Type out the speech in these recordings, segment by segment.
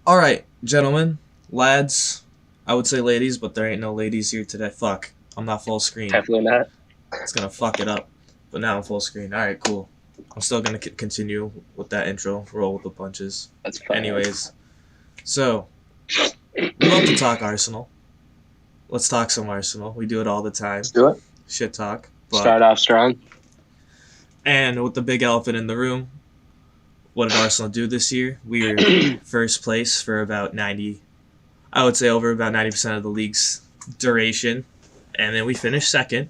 All right, gentlemen, lads. I would say ladies, but there ain't no ladies here today. Fuck. I'm not full screen. Definitely not. It's gonna fuck it up. But now I'm full screen. All right, cool. I'm still gonna continue with that intro. Roll with the punches. That's fine. Anyways, so we love to talk Arsenal. Let's talk some Arsenal. We do it all the time. Let's do it. Shit talk. But, Start off strong. and with the big elephant in the room, what did Arsenal do this year? We were first place for about 90. I would say over about 90% of the league's duration. And then we finished second.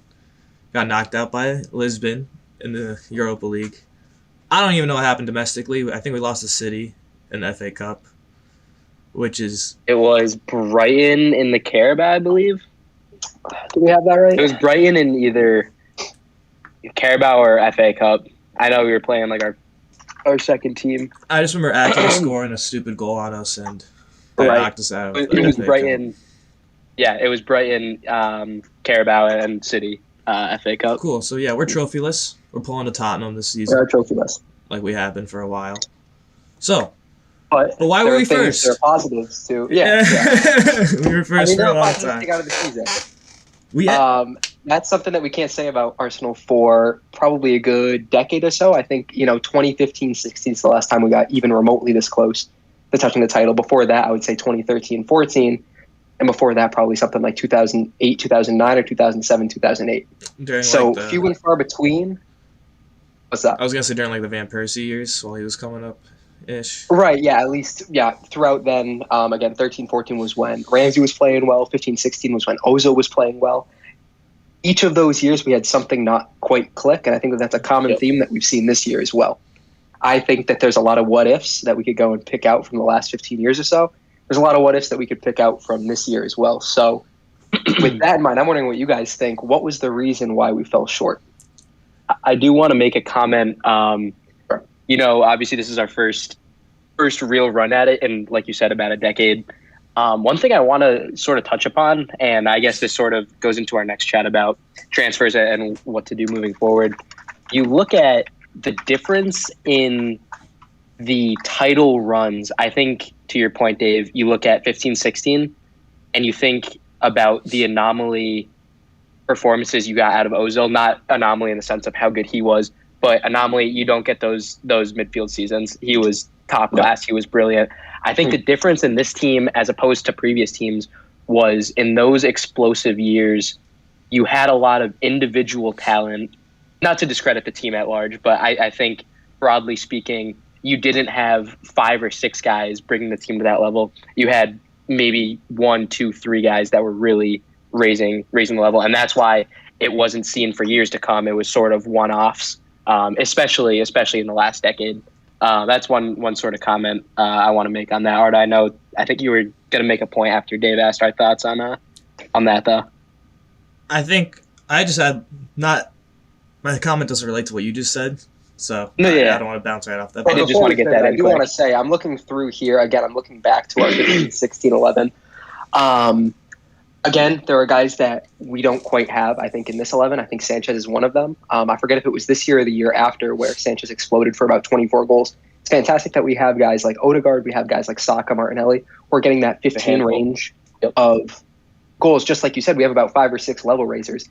Got knocked out by Lisbon in the Europa League. I don't even know what happened domestically. I think we lost to City in the FA Cup, which is... It was Brighton in the Carabao, I believe. Do we have that right? It was Brighton in either Carabao or FA Cup. I know we were playing like our second team. I just remember Ake scoring a stupid goal on us and that Right. knocked us out. It was Brighton. Yeah, it was Brighton, Carabao, and City FA Cup. Cool. So, yeah, we're trophyless. We're pulling to Tottenham this We season are trophyless. like we have been for a while. So, But why there were are we things first? that are positives too. we were I first mean, for they're a a long positive time. thing out of the season. We That's something that we can't say about Arsenal for probably a good decade or so. I think, 2015-16 is the last time we got even remotely this close to touching the title. Before that, I would say 2013-14. And before that, probably something like 2008, 2009, or 2007, 2008. during So like the, few and far between. What's that? I was gonna say during like the Van Persie years while he was coming up, ish. Right, yeah, at least, yeah, throughout then, again, 13-14 was when Ramsey was playing well, 15-16 was when Ozil was playing well. Each of those years, we had something not quite click, and I think that that's a common theme that we've seen this year as well. I think that there's a lot of what-ifs that we could go and pick out from the last 15 years or so. There's a lot of what-ifs that we could pick out from this year as well. So with that in mind, I'm wondering what you guys think. What was the reason why we fell short? I do want to make a comment. Obviously this is our first real run at it, and like you said, about a decade. One thing I want to sort of touch upon, and I guess this sort of goes into our next chat about transfers and what to do moving forward. You look at the difference in the title runs. I think, to your point, Dave, you look at 15-16, and you think about the anomaly performances you got out of Ozil. Not anomaly in the sense of how good he was, but anomaly, you don't get those midfield seasons. He was top class. He was brilliant. I think the difference in this team as opposed to previous teams was in those explosive years, you had a lot of individual talent. Not to discredit the team at large, but I think, broadly speaking, you didn't have 5 or 6 guys bringing the team to that level. You had maybe 1, 2, 3 guys that were really raising the level, and that's why it wasn't seen for years to come. It was sort of one-offs, especially in the last decade. That's one sort of comment I want to make on that. Art, I think you were going to make a point after Dave asked our thoughts on that, though. I think I just had not. My comment doesn't relate to what you just said, so No, yeah. I don't want to bounce right off that. I did just Before want to we get finish, that I in do quick. want to say, I'm looking through here. Again, I'm looking back to our 15-16-11. Again, there are guys that we don't quite have, I think, in this 11. I think Sanchez is one of them. I forget if it was this year or the year after where Sanchez exploded for about 24 goals. It's fantastic that we have guys like Odegaard, we have guys like Saka, Martinelli. We're getting that 15 range of goals. Just like you said, we have about 5 or 6 level raisers.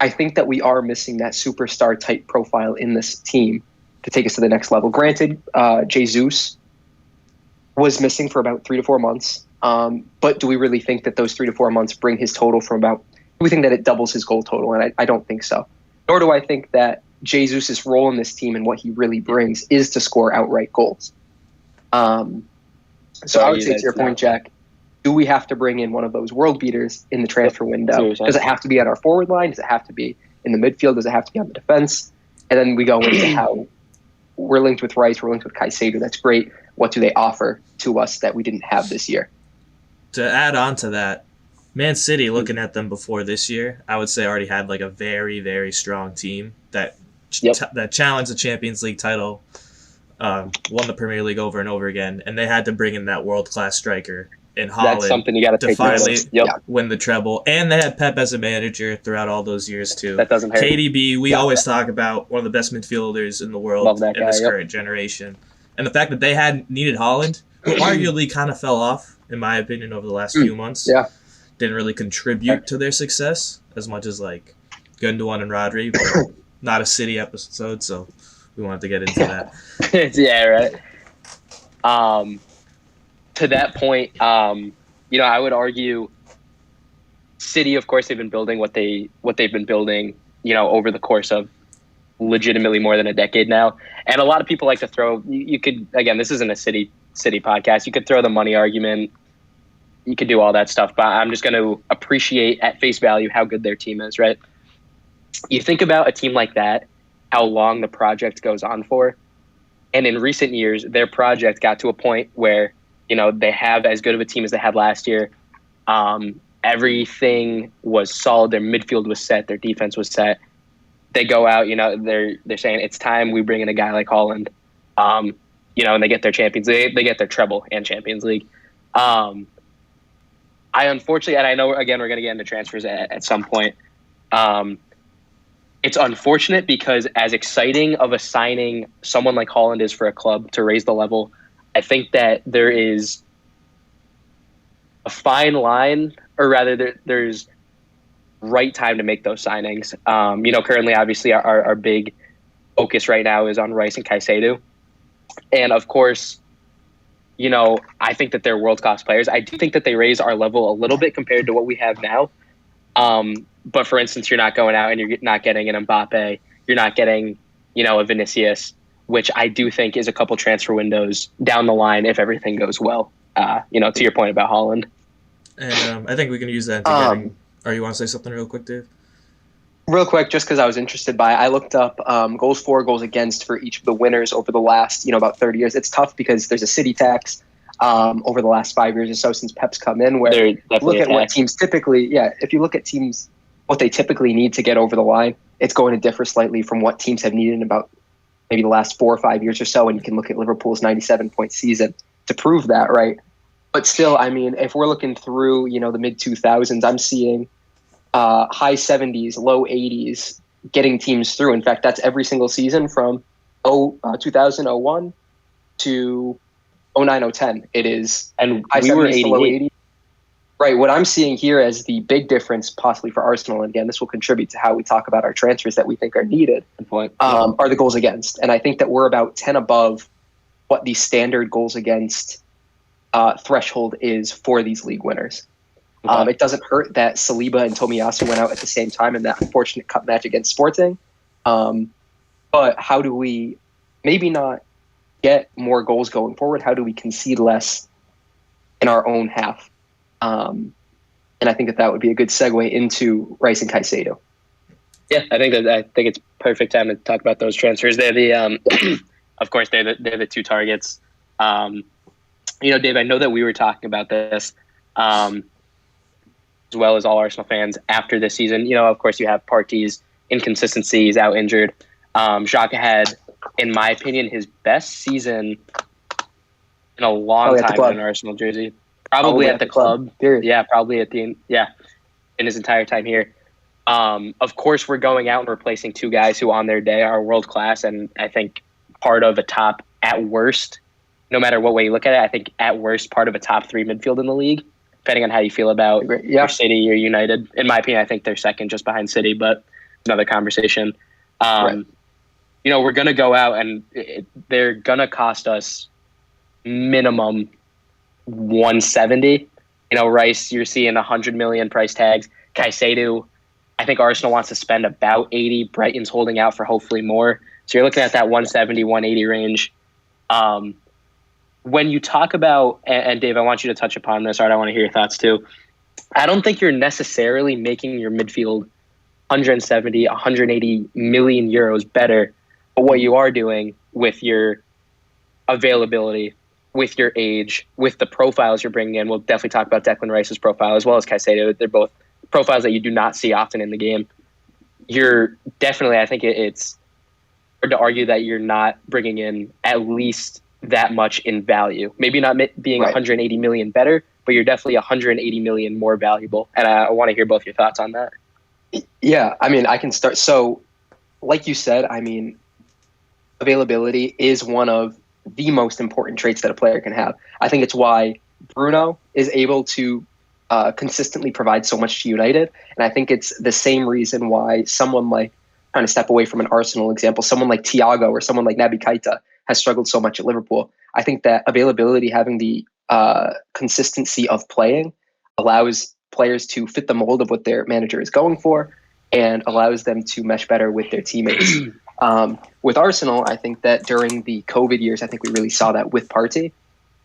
I think that we are missing that superstar type profile in this team to take us to the next level. Granted, Jesus was missing for about 3 to 4 months. But do we really think that those 3 to 4 months bring his total from about? Do we think that it doubles his goal total? And I don't think so. Nor do I think that Jesus' role in this team and what he really brings is to score outright goals. So I would say to your point, Jack, do we have to bring in one of those world beaters in the transfer window? Does it have to be on our forward line? Does it have to be in the midfield? Does it have to be on the defense? And then we go into how we're linked with Rice, we're linked with Caicedo. That's great. What do they offer to us that we didn't have this year? To add on to that, Man City, looking at them before this year, I would say already had like a very, very strong team that that challenged the Champions League title, won the Premier League over and over again, and they had to bring in that world-class striker in Holland. That's something you got to take finally notice. win the treble. And they had Pep as a manager throughout all those years too. That doesn't hurt. KDB, we always talk about one of the best midfielders in the world in this current generation. And the fact that they had needed Holland who arguably kind of fell off, in my opinion, over the last few months. Yeah. Didn't really contribute to their success as much as like Gundogan and Rodri, but not a City episode, so we wanted to get into that. Yeah, right. To that point, I would argue City, of course, they've been building what they've been building, over the course of legitimately more than a decade now. And a lot of people like to throw, you could, again, this isn't a City podcast. You could throw the money argument. You could do all that stuff, but I'm just going to appreciate at face value how good their team is, right? You think about a team like that, how long the project goes on for. And in recent years, their project got to a point where, they have as good of a team as they had last year. Everything was solid. Their midfield was set. Their defense was set. They go out, they're saying it's time we bring in a guy like Haaland, and they get their Champions League. They get their treble and Champions League. I unfortunately, and I know, again, we're going to get into transfers at some point. It's unfortunate because as exciting of a signing someone like Haaland is for a club to raise the level, I think that there is a fine line, or rather there's right time to make those signings. Currently, obviously, our big focus right now is on Rice and Caicedo. And of course, I think that they're world-class players. I do think that they raise our level a little bit compared to what we have now. But for instance, you're not going out and you're not getting an Mbappe. You're not getting, a Vinicius, which I do think is a couple transfer windows down the line if everything goes well. To your point about Haaland. And I think we can use that into getting. Or you want to say something real quick, Dave? Real quick, just because I was interested by it, I looked up goals for, goals against for each of the winners over the last, about 30 years. It's tough because there's a city tax over the last 5 years or so since Pep's come in, where look at what teams typically, if you look at teams, what they typically need to get over the line, it's going to differ slightly from what teams have needed in about maybe the last 4 or 5 years or so. And you can look at Liverpool's 97-point season to prove that, right? But still, I mean, if we're looking through, the mid-2000s, I'm seeing high 70s, low 80s getting teams through. In fact, that's every single season from 2001 to 09-010. It is. And high we were 70s to low 88. 80s. Right. What I'm seeing here as the big difference possibly for Arsenal, and again, this will contribute to how we talk about our transfers that we think are needed, are the goals against. And I think that we're about 10 above what the standard goals against threshold is for these league winners. It doesn't hurt that Saliba and Tomiyasu went out at the same time in that unfortunate cup match against Sporting. But how do we maybe not get more goals going forward? How do we concede less in our own half? And I think that would be a good segue into Rice and Caicedo. Yeah, I think it's perfect time to talk about those transfers. They're the, of course, they're the two targets. Dave, I know that we were talking about this, as well as all Arsenal fans after this season. Of course, you have Partey's inconsistencies, out injured. Xhaka had, in my opinion, his best season in a long time in an Arsenal jersey. Probably at the club. Yeah, probably in his entire time here. Of course, we're going out and replacing two guys who on their day are world class, and I think part of a top, at worst, no matter what way you look at it, I think at worst part of a top 3 midfield in the league, depending on how you feel about your City or United. In my opinion, I think they're second just behind City, but another conversation. We're going to go out and they're going to cost us minimum 170. Rice, you're seeing 100 million price tags. Caicedo, I think Arsenal wants to spend about 80. Brighton's holding out for hopefully more. So you're looking at that 170, 180 range. When you talk about, and Dave, I want you to touch upon this, Art, I want to hear your thoughts too. I don't think you're necessarily making your midfield 170, 180 million euros better. But what you are doing with your availability, with your age, with the profiles you're bringing in, we'll definitely talk about Declan Rice's profile as well as Caicedo. They're both profiles that you do not see often in the game. You're definitely, I think it's hard to argue that you're not bringing in at least that much in value. Maybe not being 180 million better, but you're definitely 180 million more valuable. And I want to hear both your thoughts on that. Yeah, I mean, I can start. So, like you said, I mean, availability is one of the most important traits that a player can have. I think it's why Bruno is able to consistently provide so much to United. And I think it's the same reason why someone like, trying to step away from an Arsenal example, someone like Thiago or someone like Naby Keita has struggled so much at Liverpool. I think that availability, having the consistency of playing, allows players to fit the mold of what their manager is going for and allows them to mesh better with their teammates. With Arsenal, I think that during the COVID years, I think we really saw that with Partey.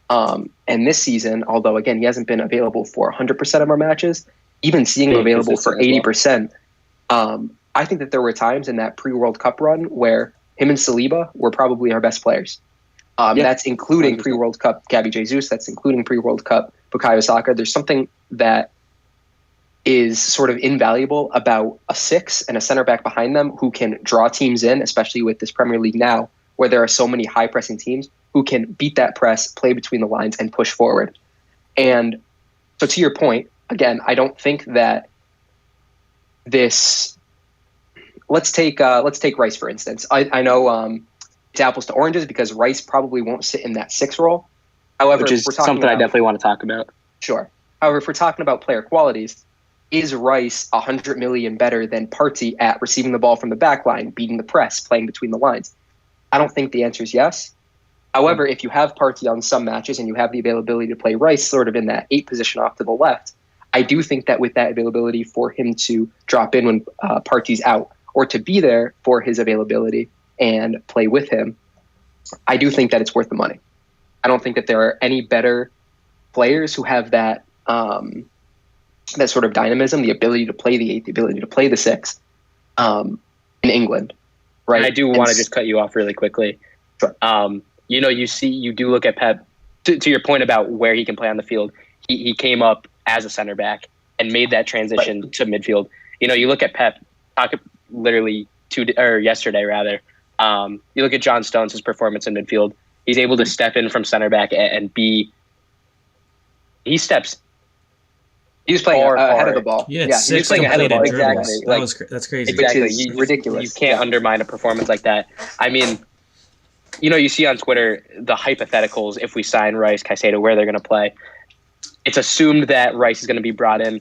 And this season, although, again, he hasn't been available for 100% of our matches, even seeing him available for 80%, I think that there were times in that pre-World Cup run where him and Saliba were probably our best players. That's including pre-World Cup Gabby Jesus. That's including pre-World Cup Bukayo Saka. There's something that is sort of invaluable about a six and a center back behind them who can draw teams in, especially with this Premier League now, where there are so many high-pressing teams who can beat that press, play between the lines, and push forward. And so to your point, again, I don't think that this... Let's take Rice, for instance. I know it's apples to oranges because Rice probably won't sit in that six role. However, which is something I definitely want to talk about. Sure. However, if we're talking about player qualities, is Rice 100 million better than Partey at receiving the ball from the back line, beating the press, playing between the lines? I don't think the answer is yes. However, if you have Partey on some matches and you have the availability to play Rice sort of in that 8 position off to the left, I do think that with that availability for him to drop in when Partey's out or to be there for his availability and play with him, I do think that it's worth the money. I don't think that there are any better players who have that that sort of dynamism, the ability to play the 8, the ability to play the 6 in England. Right. And I do want to just cut you off really quickly. Sure. You do look at Pep, to your point about where he can play on the field. He came up as a center back and made that transition to midfield. You look at Pep, literally yesterday rather. You look at John Stones, his performance in midfield. He's able to step in from center back and be. He steps. He was playing ahead of the ball. Yeah, he was playing ahead of the ball. Exactly. That's crazy. Exactly. Which is ridiculous. You can't undermine a performance like that. I mean, you see on Twitter the hypotheticals if we sign Rice, Caicedo, where they're going to play. It's assumed that Rice is going to be brought in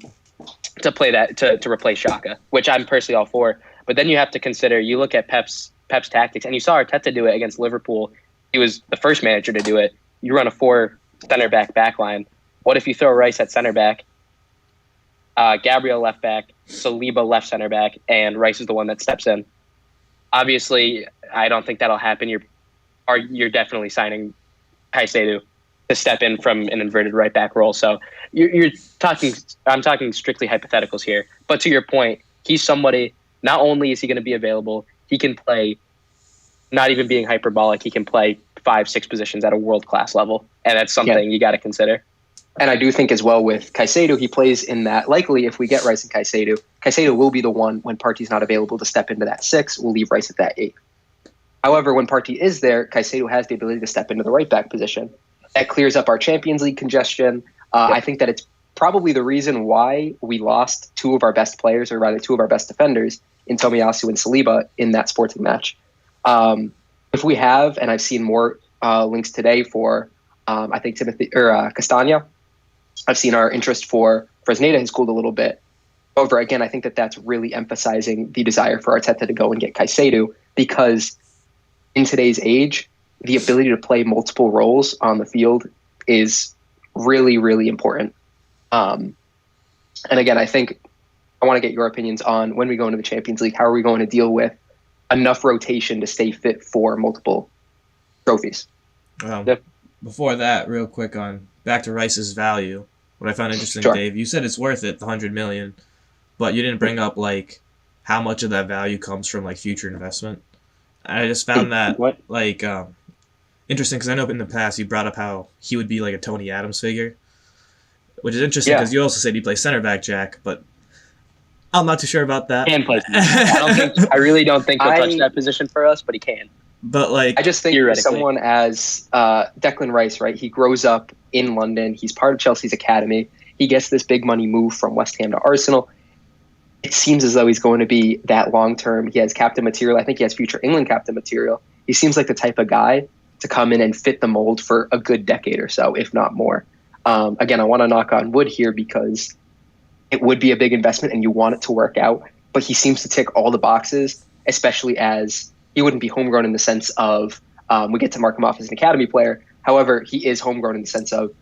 to play that to replace Xhaka, which I'm personally all for. But then you have to consider. You look at Pep's tactics, and you saw Arteta do it against Liverpool. He was the first manager to do it. You run a 4 center back line. What if you throw Rice at center back? Gabriel left back, Saliba left center back, and Rice is the one that steps in. Obviously, I don't think that'll happen. You're definitely signing Caicedo to step in from an inverted right back role. So you're talking. I'm talking strictly hypotheticals here. But to your point, he's somebody. Not only is he going to be available, he can play. Not even being hyperbolic, he can play 5-6 positions at a world class level, and that's something you got to consider. And I do think as well with Caicedo, he plays in that. Likely, if we get Rice and Caicedo will be the one when Partey's not available to step into that 6. We'll leave Rice at that 8. However, when Partey is there, Caicedo has the ability to step into the right back position. That clears up our Champions League congestion. I think that it's probably the reason why we lost 2 of our best players, or rather 2 of our best defenders, in Tomiyasu and Saliba in that Sporting match. If we have, and I've seen more links today for, I think Castagna. I've seen our interest for Fresneda has cooled a little bit. However, again, I think that that's really emphasizing the desire for Arteta to go and get Caicedo, because in today's age, the ability to play multiple roles on the field is really, really important. And again, I think I want to get your opinions on when we go into the Champions League, how are we going to deal with enough rotation to stay fit for multiple trophies? Before that, real quick on back to Rice's value. What I found interesting, Sure. Dave, you said it's worth it, the 100 million, but you didn't bring up like how much of that value comes from like future investment. I just found that interesting because I know in the past you brought up how he would be like a Tony Adams figure, which is interesting because you also said he plays center back, Jack, but I'm not too sure about that. Can play. I really don't think he'll touch that position for us, but he can. But like, I just think someone as Declan Rice, right? He grows up in London. He's part of Chelsea's academy. He gets this big money move from West Ham to Arsenal. It seems as though he's going to be that long term. He has captain material. I think he has future England captain material. He seems like the type of guy to come in and fit the mold for a good decade or so, if not more. Again, I want to knock on wood here because it would be a big investment and you want it to work out, but he seems to tick all the boxes, especially as he wouldn't be homegrown in the sense of we get to mark him off as an academy player. However, he is homegrown in the sense of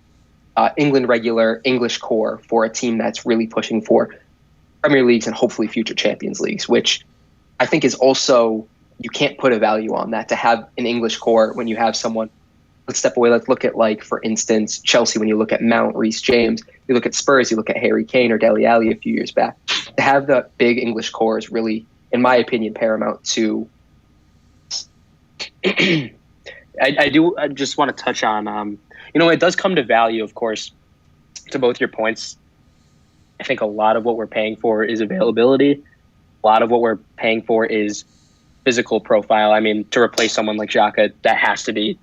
England regular, English core for a team that's really pushing for Premier Leagues and hopefully future Champions Leagues, which I think is also, you can't put a value on that to have an English core when you have someone. Let's step away. Let's look at, like, for instance, Chelsea. When you look at Mount, Reece James, you look at Spurs, you look at Harry Kane or Dele Alli a few years back. To have the big English core is really, in my opinion, paramount to. I just want to touch on, it does come to value, of course, to both your points. I think a lot of what we're paying for is availability. A lot of what we're paying for is physical profile. I mean, to replace someone like Xhaka, that has to be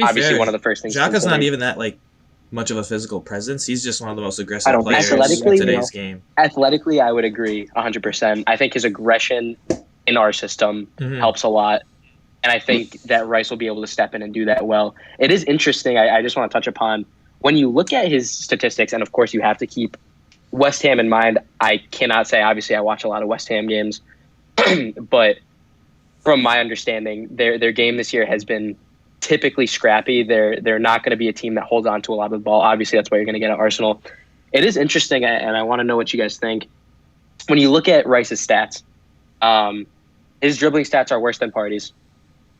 obviously fair, one of the first things. Xhaka's not even that much of a physical presence. He's just one of the most aggressive players in today's game. Athletically, I would agree 100%. I think his aggression in our system helps a lot. And I think that Rice will be able to step in and do that well. It is interesting. I just want to touch upon, when you look at his statistics, and of course you have to keep West Ham in mind. I cannot say, obviously, I watch a lot of West Ham games, but from my understanding, their game this year has been typically scrappy. They're not going to be a team that holds on to a lot of the ball. Obviously, that's what you're going to get at Arsenal. It is interesting, and I want to know what you guys think. When you look at Rice's stats, his dribbling stats are worse than Partey's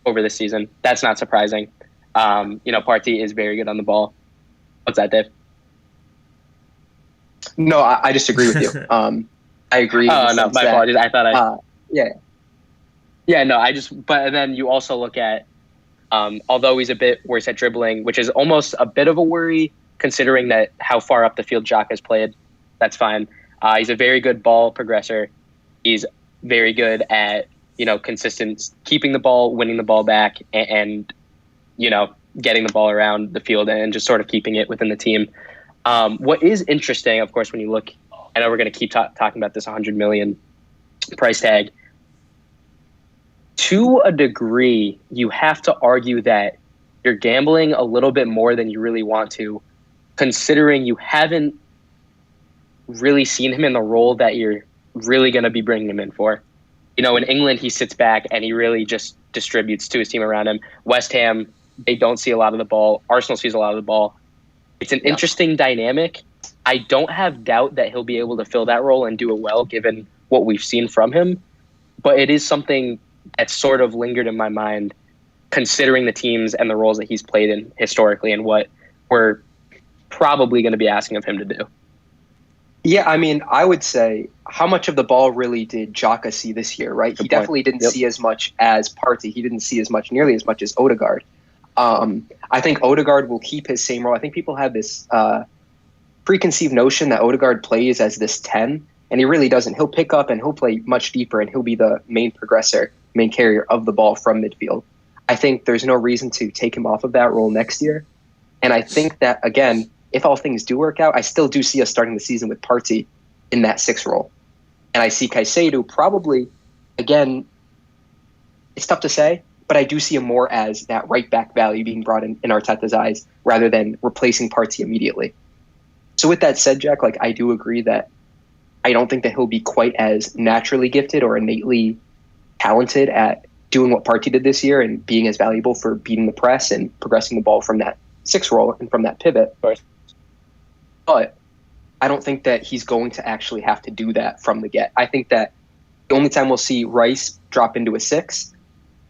over this season. That's not surprising. Partey is very good on the ball. What's that, Dave? No, I disagree with you. I agree. Oh, no, my apologies. I thought Yeah, no, but then you also look at, although he's a bit worse at dribbling, which is almost a bit of a worry considering that how far up the field Xhaka has played. That's fine. He's a very good ball progressor. He's very good at, consistent keeping the ball, winning the ball back, and getting the ball around the field and just sort of keeping it within the team. What is interesting, of course, when you look, I know we're going to keep talking about this 100 million price tag. To a degree, you have to argue that you're gambling a little bit more than you really want to, considering you haven't really seen him in the role that you're really going to be bringing him in for. In England, he sits back and he really just distributes to his team around him. West Ham, they don't see a lot of the ball. Arsenal sees a lot of the ball. It's an interesting dynamic. I don't have doubt that he'll be able to fill that role and do it well, given what we've seen from him. But it is something that's sort of lingered in my mind, considering the teams and the roles that he's played in historically and what we're probably going to be asking of him to do. Yeah, I mean, I would say, how much of the ball really did Xhaka see this year, right? He definitely didn't see as much as Partey. He didn't see nearly as much as Odegaard. I think Odegaard will keep his same role. I think people have this preconceived notion that Odegaard plays as this 10, and he really doesn't. He'll pick up and he'll play much deeper, and he'll be the main progressor, main carrier of the ball from midfield. I think there's no reason to take him off of that role next year. And I think that, again, if all things do work out, I still do see us starting the season with Partey in that 6 role. And I see Caicedo probably, again, it's tough to say, but I do see him more as that right back value being brought in Arteta's eyes rather than replacing Partey immediately. So with that said, Jack, I do agree that I don't think that he'll be quite as naturally gifted or innately talented at doing what Partey did this year and being as valuable for beating the press and progressing the ball from that 6 role and from that pivot. Of course. But I don't think that he's going to actually have to do that from the get. I think that the only time we'll see Rice drop into a 6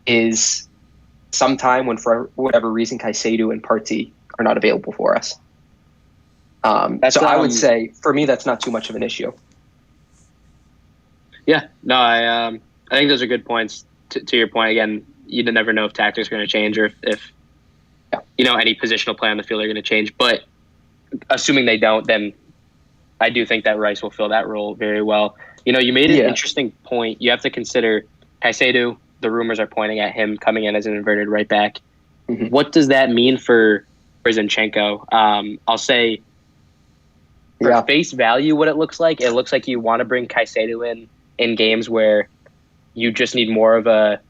is sometime when, for whatever reason, Caicedo and Partey are not available for us. So I would say, for me, that's not too much of an issue. Yeah, no, I think those are good points. To your point, again, you never know if tactics are going to change or if any positional play on the field are going to change. But assuming they don't, then I do think that Rice will fill that role very well. You made an interesting point. You have to consider Caicedo. The rumors are pointing at him coming in as an inverted right back. Mm-hmm. What does that mean for Zinchenko? I'll say, for face value, what it looks like you want to bring Caicedo in games where you just need more of a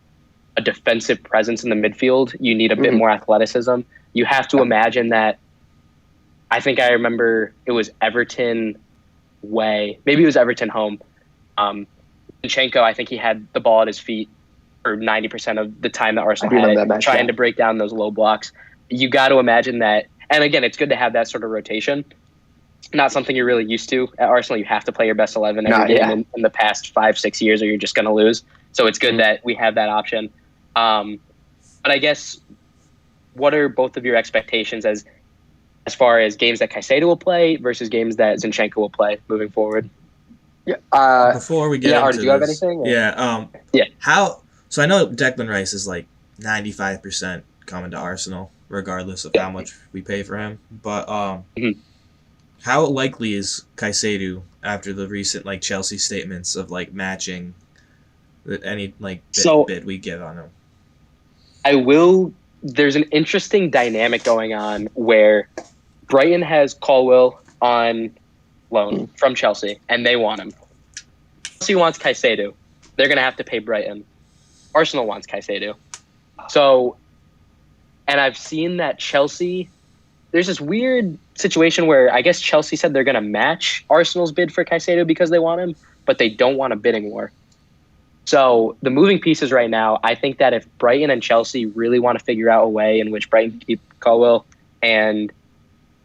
a defensive presence in the midfield, you need a bit more athleticism. You have to imagine that. I think I remember it was Everton away. Maybe it was Everton home. Zinchenko, I think he had the ball at his feet for 90% of the time that Arsenal had it, trying to break down those low blocks. You got to imagine that. And again, it's good to have that sort of rotation. Not something you're really used to at Arsenal. You have to play your best 11 every game in the past 5-6 years, or you're just going to lose. So it's good that we have that option. But I guess, what are both of your expectations as far as games that Caicedo will play versus games that Zinchenko will play moving forward? Yeah. Before we get into do you have anything? Or? Yeah. So I know Declan Rice is like 95% coming to Arsenal, regardless of how much we pay for him. But how likely is Caicedo after the recent like Chelsea statements of like matching any like bid we give on him? There's an interesting dynamic going on where Brighton has Colwill on loan from Chelsea, and they want him. Chelsea wants Caicedo. They're going to have to pay Brighton. Arsenal wants Caicedo. So, and I've seen that Chelsea, there's this weird situation where I guess Chelsea said they're going to match Arsenal's bid for Caicedo because they want him, but they don't want a bidding war. So the moving pieces right now, I think that if Brighton and Chelsea really want to figure out a way in which Brighton can keep Colwill and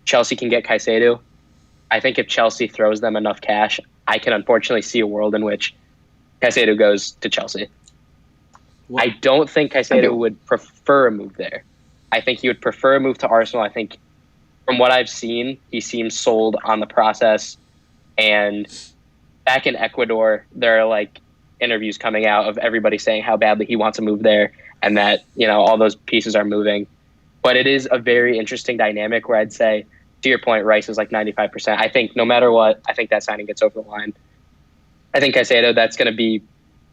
Chelsea can get Caicedo, I think if Chelsea throws them enough cash, I can unfortunately see a world in which Caicedo goes to Chelsea. What? I don't think Caicedo would prefer a move there. I think he would prefer a move to Arsenal. I think from what I've seen, he seems sold on the process. And back in Ecuador, there are like interviews coming out of everybody saying how badly he wants to move there and that, you know, all those pieces are moving. But it is a very interesting dynamic where I'd say, to your point, Rice is like 95%. I think no matter what, I think that signing gets over the line. I think Caicedo, that's going to be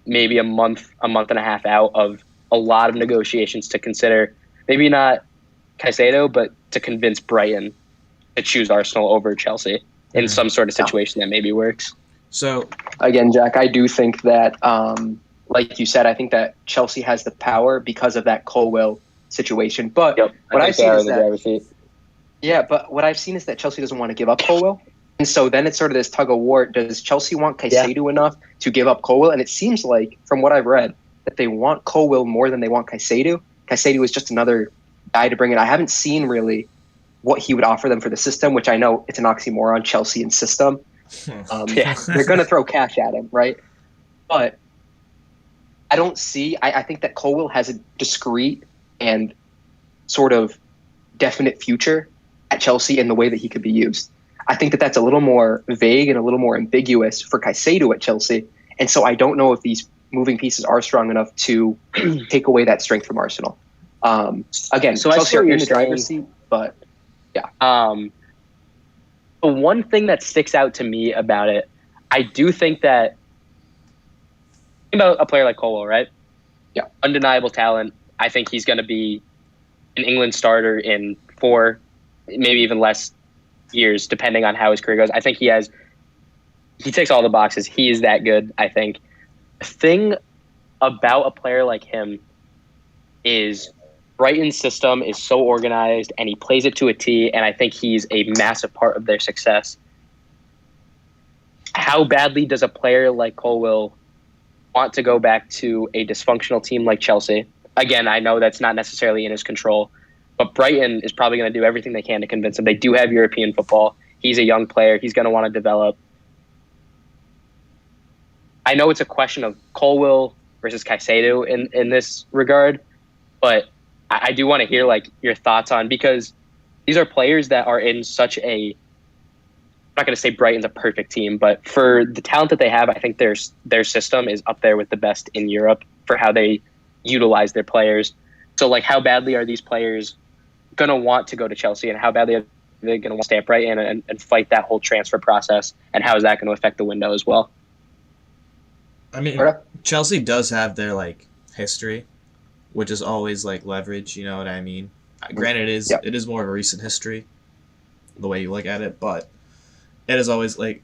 maybe a month and a half out of a lot of negotiations to consider. Maybe not Caicedo, but to convince Brighton to choose Arsenal over Chelsea in some sort of situation that maybe works. So again, Jack, I do think that, like you said, I think that Chelsea has the power because of that Colwill situation. But what I've seen is that, but what I've seen is that Chelsea doesn't want to give up Colwill. And so then it's sort of this tug of war. Does Chelsea want Caicedo enough to give up Colwill? And it seems like, from what I've read, that they want Colwill more than they want Caicedo. Caicedo is just another guy to bring in. I haven't seen really what he would offer them for the system, which I know it's an oxymoron, Chelsea and system. They're going to throw cash at him, right? But I don't see – I think that Colwill has a discreet and sort of definite future at Chelsea in the way that he could be used. I think that that's a little more vague and a little more ambiguous for Caicedo at Chelsea. And so I don't know if these moving pieces are strong enough to take away that strength from Arsenal. Again, so Chelsea are in the driver's seat, but yeah. The one thing that sticks out to me about it, I do think that about a player like Colwill, right? Yeah. Undeniable talent. I think he's going to be an England starter in 4, maybe even less years, depending on how his career goes. I think he ticks all the boxes. He is that good, I think. The thing about a player like him is Brighton's system is so organized and he plays it to a T, and I think he's a massive part of their success. How badly does a player like Colwill want to go back to a dysfunctional team like Chelsea? Again, I know that's not necessarily in his control, but Brighton is probably going to do everything they can to convince him. They do have European football. He's a young player. He's going to want to develop. I know it's a question of Colwill versus Caicedo in this regard, but I do want to hear like your thoughts on, because these are players that are in such a, I'm not going to say Brighton's a perfect team, but for the talent that they have, I think their system is up there with the best in Europe for how they utilize their players. So like, how badly are these players going to want to go to Chelsea, and how badly are they going to want to stay at Brighton and fight that whole transfer process, and how is that going to affect the window as well? I mean, Chelsea does have their like history, which is always like leverage, you know what I mean? Granted, it is more of a recent history, the way you look at it, but it is always like,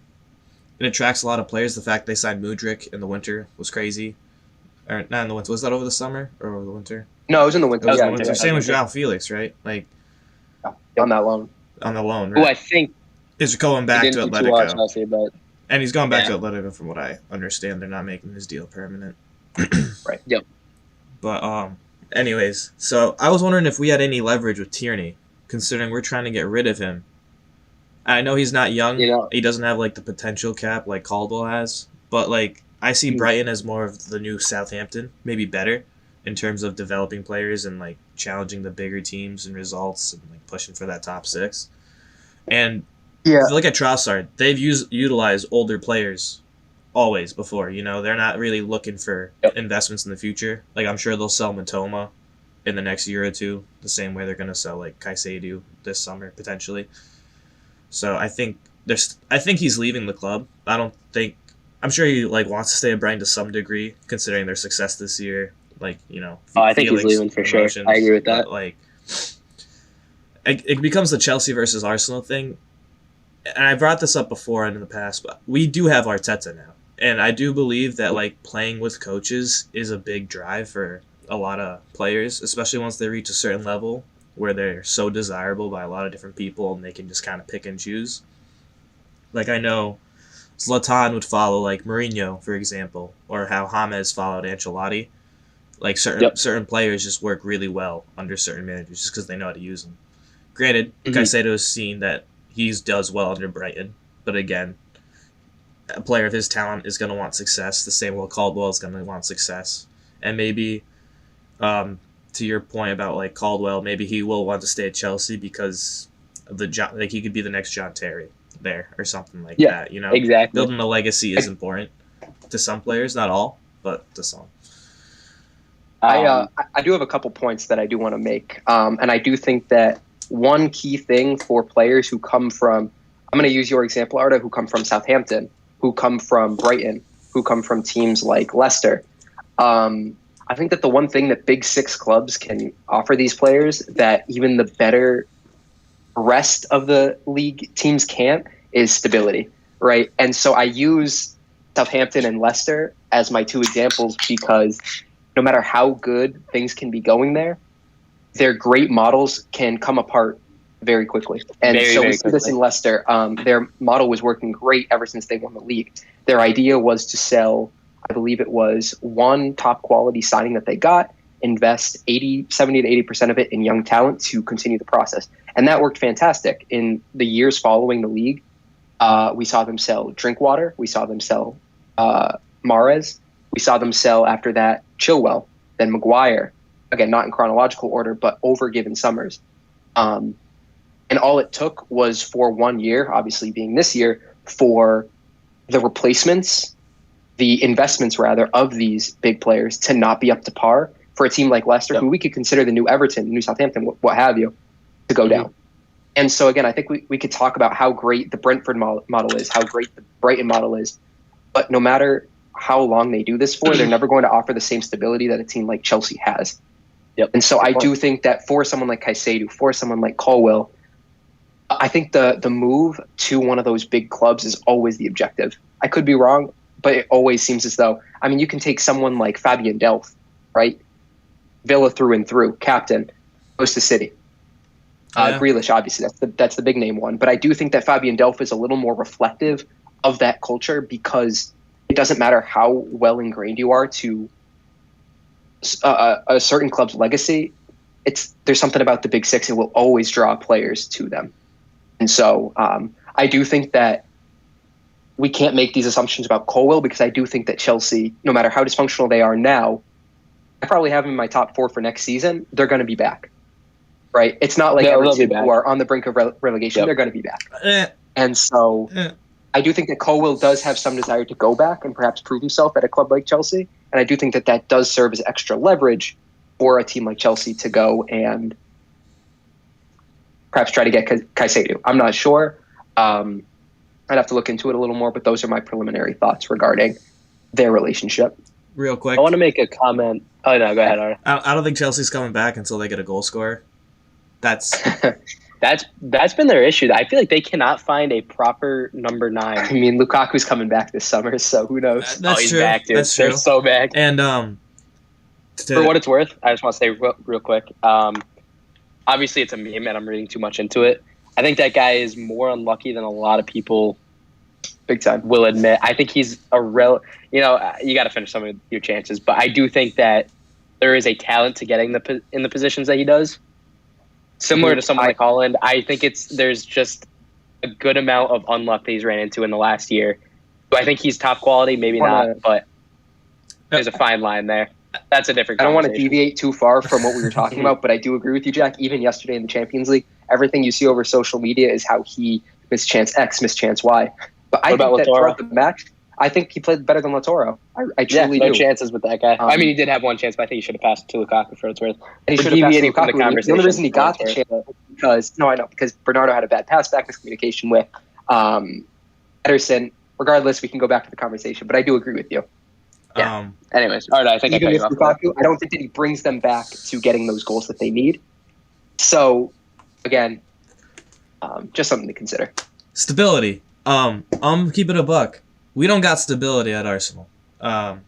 it attracts a lot of players. The fact they signed Mudryk in the winter was crazy. or not in the winter. Was that over the summer or over the winter? No, it was in the It winter. was That in Yeah, the was winter. yeah, Same with winter. Joao Felix, right? Like on that loan. on the loan, Who right? I think Is going he back didn't to do too well at Atletico, Chelsea, but and he's going back yeah. to Atletico. From what I understand, they're not making his deal permanent. Right. Yep. But anyways, so I was wondering if we had any leverage with Tierney, considering we're trying to get rid of him. I know he's not young. You know, He doesn't have like the potential cap like Caldwell has, but like I see Mhm. Brighton as more of the new Southampton, maybe better in terms of developing players and like challenging the bigger teams and results and like pushing for that top six. And if Yeah. you look at Trossard, they've utilized older players always before. You know, they're not really looking for Yep. investments in the future. Like I'm sure they'll sell Matoma in the next year or two, the same way they're going to sell like Caicedo this summer potentially. So I think he's leaving the club. I don't think I'm sure he like wants to stay at Brighton to some degree, considering their success this year. Like I think he's feelings, leaving for sure. I emotions, agree with that. but like it becomes the Chelsea versus Arsenal thing. And I brought this up before and in the past, but we do have Arteta now, and I do believe that like playing with coaches is a big drive for a lot of players, especially once they reach a certain level where they're so desirable by a lot of different people and they can just kind of pick and choose. Like I know Zlatan would follow like Mourinho, for example, or how James followed Ancelotti. Like Yep. certain players just work really well under certain managers just because they know how to use them. Granted, Mhm. Caicedo has seen that he does well under Brighton, but again, a player of his talent is going to want success. The same way Caldwell is going to want success, and maybe to your point about like Caldwell, maybe he will want to stay at Chelsea because of like he could be the next John Terry there or something like Yeah, that. You know, exactly. building a legacy is important to some players, not all, but to some. I do have a couple points that I do want to make, and I do think that one key thing for players who come from, I'm going to use your example, Arda, who come from Southampton, who come from Brighton, who come from teams like Leicester. I think that the one thing that Big Six clubs can offer these players that even the better rest of the league teams can't is stability, right? And so I use Southampton and Leicester as my two examples because no matter how good things can be going there, their great models can come apart very quickly. And Very, so very we see this quickly. in Leicester. Their model was working great ever since they won the league. Their idea was to sell, I believe it was one top quality signing that they got, invest 70 to 80% of it in young talent to continue the process. And that worked fantastic. In the years following the league, we saw them sell Drinkwater. We saw them sell Mahrez. We saw them sell after that Chilwell, then Maguire. Again, not in chronological order, but over given summers. And all it took was for 1 year, obviously being this year, for the replacements, the investments rather, of these big players to not be up to par for a team like Leicester, who we could consider the new Everton, new Southampton, what have you, to go down. And so, again, I think we could talk about how great the Brentford model is, how great the Brighton model is. But no matter how long they do this for, they're never going to offer the same stability that a team like Chelsea has. Yep. And so I do think that for someone like Caicedo, for someone like Colwill, I think the move to one of those big clubs is always the objective. I could be wrong, but it always seems as though, I mean, you can take someone like Fabian Delph, right? Villa through and through, captain, goes to City. Grealish, obviously, that's the big name one. But I do think that Fabian Delph is a little more reflective of that culture because it doesn't matter how well ingrained you are to a certain club's legacy. There's something about the Big Six. It will always draw players to them. And so I do think that we can't make these assumptions about Colwill because I do think that Chelsea, no matter how dysfunctional they are now, I probably have them in my top 4 for next season. They're going to be back. Right? It's not like Everton who are on the brink of relegation. Yep. They're going to be back. And so I do think that Colwill does have some desire to go back and perhaps prove himself at a club like Chelsea. And I do think that that does serve as extra leverage for a team like Chelsea to go and perhaps try to get Caicedo. I'm not sure. I'd have to look into it a little more, but those are my preliminary thoughts regarding their relationship. Real quick. I want to make a comment. Oh, no, go ahead, Ara. I don't think Chelsea's coming back until they get a goal scorer. That's been their issue. I feel like they cannot find a proper number 9. I mean, Lukaku's coming back this summer, so who knows? That's he's true. back, dude. That's true. They're so back. And For what it's worth, I just want to say real quick. Obviously, it's a meme, and I'm reading too much into it. I think that guy is more unlucky than a lot of people, big time, will admit. I think he's you got to finish some of your chances, but I do think that there is a talent to getting in the positions that he does. Similar to someone like Holland, I think there's just a good amount of unluck that he's ran into in the last year. Do I think he's top quality? Maybe not, but there's a fine line there. That's a different conversation. I don't want to deviate too far from what we were talking about, but I do agree with you, Jack. Even yesterday in the Champions League, everything you see over social media is how he missed chance X, missed chance Y. But I think that throughout the match, I think he played better than Latoro. I truly do. No chances with that guy. I mean, he did have one chance, but I think he should have passed to Lukaku for what it's worth. And he should have passed to Lukaku. The only reason he got the chance because Bernardo had a bad pass back, miscommunication with Ederson. Regardless, we can go back to the conversation, but I do agree with you. Yeah. Anyways, all right. I think even with Lukaku, I don't think that he brings them back to getting those goals that they need. So, again, just something to consider. Stability. I'm keep it a buck. We don't got stability at Arsenal. I'm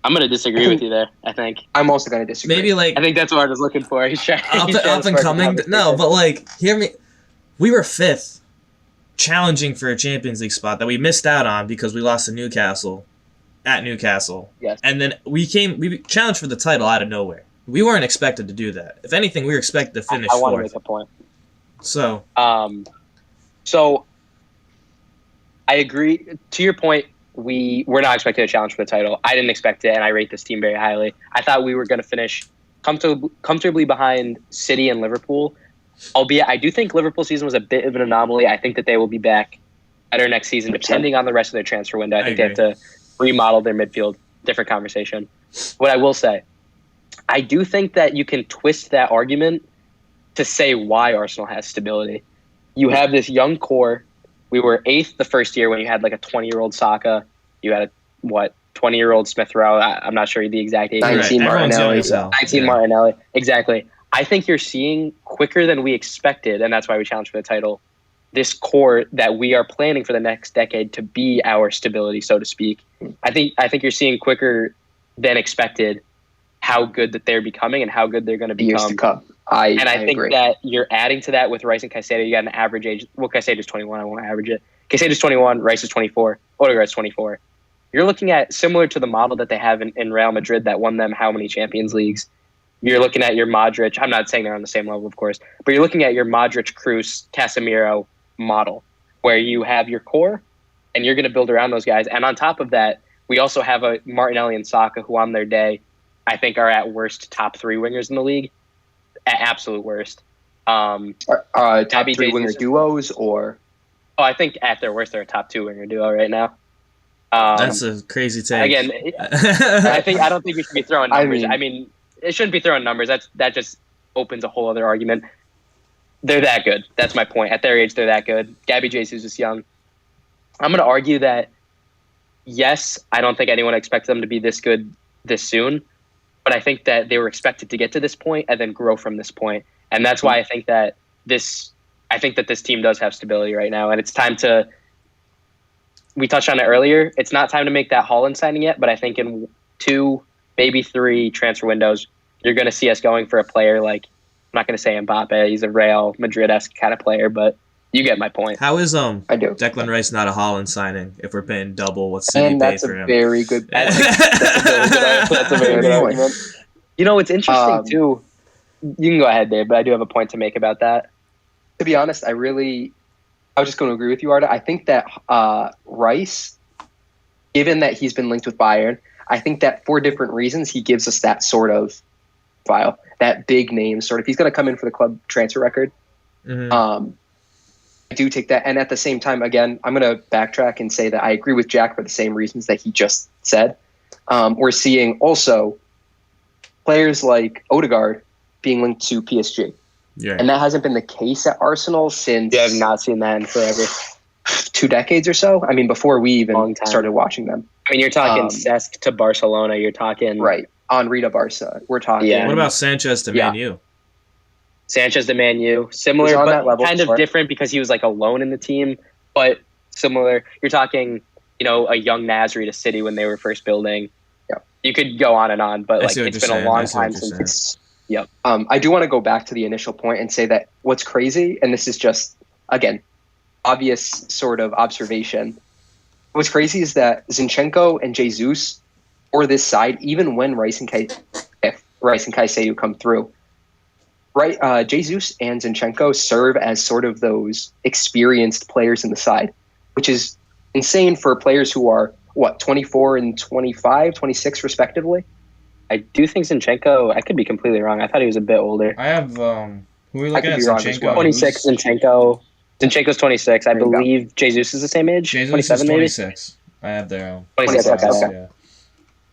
going to disagree with you there. I think I'm also going to disagree. Maybe I think that's what I was looking for. He's trying up and coming. No, but hear me. We were 5th. Challenging for a Champions League spot that we missed out on because we lost to Newcastle at Newcastle. Yes. And then we challenged for the title out of nowhere. We weren't expected to do that. If anything, we were expected to finish 4th. I want to make a point. So I agree. To your point, we're not expected to challenge for the title. I didn't expect it, and I rate this team very highly. I thought we were going to finish comfortably behind City and Liverpool. Albeit, I do think Liverpool's season was a bit of an anomaly. I think that they will be back better next season, depending on the rest of their transfer window. I think they have to remodel their midfield. Different conversation. What I will say, I do think that you can twist that argument to say why Arsenal has stability. You have this young core. We were 8th the first year when you had a 20-year-old Saka. You had 20-year-old Smith Rowe. I'm not sure the exact age. 19 Martinelli. 19 Martinelli. Exactly. I think you're seeing quicker than we expected, and that's why we challenged for the title, this core that we are planning for the next decade to be our stability, so to speak. I think you're seeing quicker than expected how good that they're becoming and how good they're going to become. Years to come. I think agree. that you're adding to that with Rice and Caicedo. You got an average age. Well, Caicedo's 21. I won't average it. Caicedo's 21. Rice is 24. Odegaard's 24. You're looking at similar to the model that they have in Real Madrid that won them how many Champions Leagues. You're looking at your Modric. I'm not saying they're on the same level, of course, but you're looking at your Modric, Kroos, Casemiro model, where you have your core, and you're going to build around those guys. And on top of that, we also have a Martinelli and Saka, who on their day, I think are at worst top 3 wingers in the league, at absolute worst. Top 3 winger duos, or? Oh, I think at their worst, they're a top 2 winger duo right now. That's a crazy take. Again, I don't think we should be throwing numbers. I mean it shouldn't be throwing numbers. That just opens a whole other argument. They're that good. That's my point. At their age, they're that good. Gabby Jesus is young. I'm going to argue that, yes, I don't think anyone expected them to be this good this soon, but I think that they were expected to get to this point and then grow from this point. And that's why I think that this team does have stability right now, and it's time to. We touched on it earlier. It's not time to make that Holland signing yet, but I think in 2, maybe 3 transfer windows, you're going to see us going for a player like, I'm not going to say Mbappe. He's a Real Madrid-esque kind of player, but you get my point. How is I do. Declan Rice not a Holland signing if we're paying double what City paid for him? Very good. That's a very good argument. You know, it's interesting too. You can go ahead, Dave, but I do have a point to make about that. To be honest, I was just going to agree with you, Arda. I think that Rice, given that he's been linked with Bayern, I think that for different reasons, he gives us that sort of file, that big name sort of. He's going to come in for the club transfer record. Mm-hmm. I do take that. And at the same time, again, I'm going to backtrack and say that I agree with Jack for the same reasons that he just said. We're seeing also players like Odegaard being linked to PSG. Yeah. And that hasn't been the case at Arsenal since... Yeah, I've not seen that in forever. 2 decades or so. I mean, before we even started watching them. I mean, you're talking Cesc to Barcelona. You're talking... Right. Henry to Barca. We're talking... Yeah. What about Sanchez to Man U? Sanchez to Man U. Similar, but kind of different because he was like alone in the team, but similar. You're talking, a young Nasri to City when they were first building. Yeah. you could go on, but I like see what it's you're been a saying. I long see what time you're since saying. it's. Yep. I do want to go back to the initial point and say that what's crazy, and this is just, again, obvious sort of observation. What's crazy is that Zinchenko and Jesus, or this side, even when if Rice and Caicedo come through, right? Jesus and Zinchenko serve as sort of those experienced players in the side, which is insane for players who are, 24 and 25, 26 respectively? I do think Zinchenko. I could be completely wrong. I thought he was a bit older. I have who are we I looking could at? be wrong as Zinchenko well. and 26. who's Zinchenko. Zinchenko's 26. I There you go. believe Jesus is the same age. Jesus 27 is maybe. 26. I have their own. 26. 26, Okay. okay. Yeah.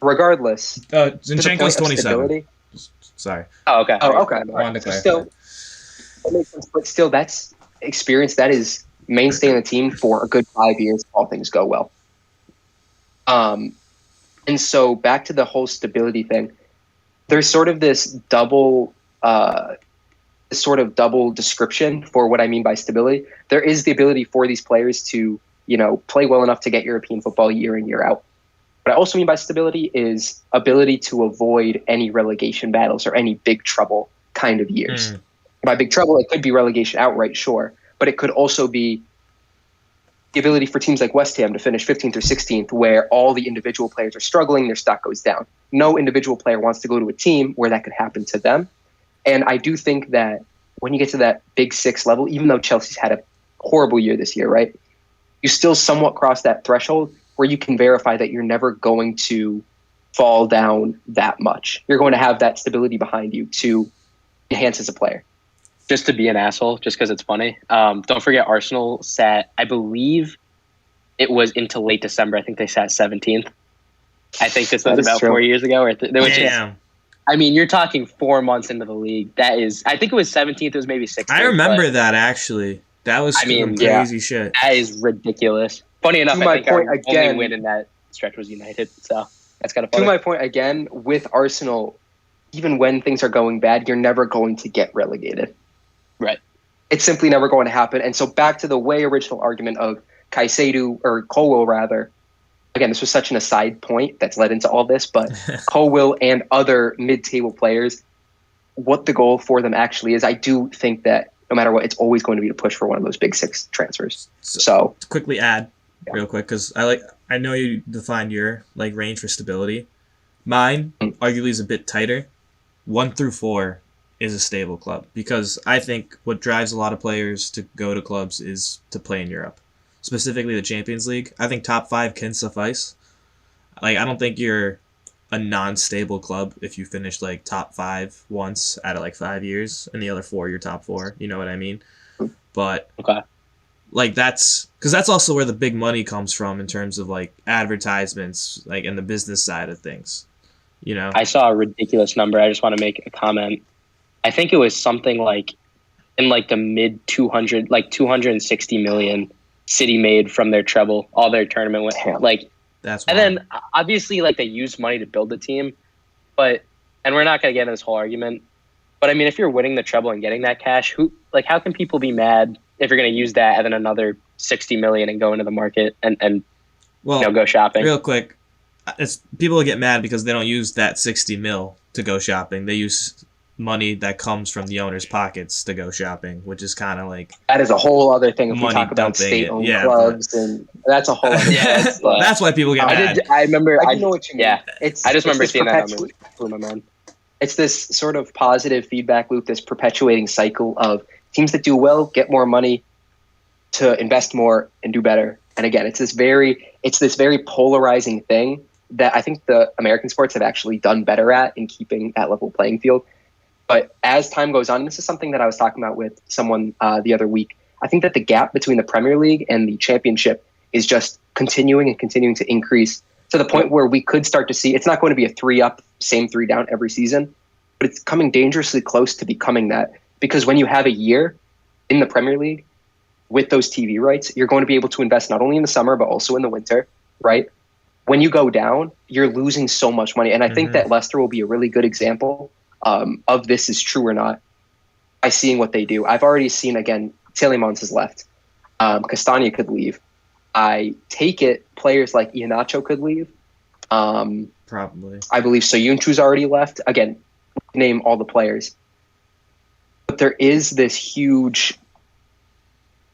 Regardless, to the Zinchenko's point of 27. stability. Sorry. Oh, okay. Oh, okay. I wanted to So clarify. still, that makes sense, but still, that's experience. That is mainstay in the team for a good 5 years. If all things go well. And so back to the whole stability thing. There's sort of this double description for what I mean by stability. There is the ability for these players to, play well enough to get European football year in, year out. What I also mean by stability is ability to avoid any relegation battles or any big trouble kind of years. By big trouble, it could be relegation outright, sure, but it could also be the ability for teams like West Ham to finish 15th or 16th, where all the individual players are struggling, their stock goes down. No individual player wants to go to a team where that could happen to them. And I do think that when you get to that big six level, even though Chelsea's had a horrible year this year, right, you still somewhat cross that threshold where you can verify that you're never going to fall down that much. You're going to have that stability behind you to enhance as a player. Just to be an asshole, just because it's funny. Don't forget Arsenal sat, I believe it was into late December. I think they sat 17th. I think this was about 4 years ago. Damn. I mean, you're talking 4 months into the league. That is, I think it was 17th. It was maybe 16th. I remember that, actually. That was some crazy shit. That is ridiculous. Funny enough, I think our only win in that stretch was United. So that's kind of funny. To my point, again, with Arsenal, even when things are going bad, you're never going to get relegated. Right. It's simply never going to happen. And so back to the way original argument of Caicedo, or Colwell rather, again, this was such an aside point that's led into all this, but Colwell and other mid-table players, what the goal for them actually is, I do think that no matter what, it's always going to be to push for one of those big six transfers. So to quickly add, real quick, because I know you define your range for stability. Mine arguably is a bit tighter. 1 through 4 is a stable club, because I think what drives a lot of players to go to clubs is to play in Europe, specifically the Champions League. I think top 5 can suffice. I don't think you're a non-stable club if you finish top 5 once out of 5 years, and the other 4 you're top 4. You know what I mean? But okay. That's because that's also where the big money comes from in terms of advertisements, and the business side of things. I saw a ridiculous number. I just want to make a comment. I think it was something in the mid 200, 260 million City made from their treble, all their tournament went that's and then obviously they used money to build the team, and we're not going to get into this whole argument. But I mean, if you're winning the treble and getting that cash, how can people be mad if you're going to use that and then another 60 million and go into the market and go shopping? Real quick, people get mad because they don't use that 60 mil to go shopping. They use money that comes from the owner's pockets to go shopping, which is kind of that is a whole other thing if we talk about dumping state-owned clubs, and that's a whole other thing. That's why people get mad. I remember. I know what you mean. Yeah, I just remember seeing that number. Blew my mind. It's this sort of positive feedback loop, this perpetuating cycle of teams that do well get more money to invest more and do better. And again, it's this very polarizing thing that I think the American sports have actually done better at in keeping that level playing field. But as time goes on, and this is something that I was talking about with someone the other week, I think that the gap between the Premier League and the Championship is just continuing to increase to the point where we could start to see, it's not going to be a 3-up, same 3 down every season, but it's coming dangerously close to becoming that. Because when you have a year in the Premier League with those TV rights, you're going to be able to invest not only in the summer, but also in the winter, right? When you go down, you're losing so much money. And I think that Leicester will be a really good example of this is true or not by seeing what they do. I've already seen, again, Tielemans has left. Castagna could leave. I take it players like Iheanacho could leave. Probably. I believe Soyunchu's already left. Again, name all the players. But there is this huge,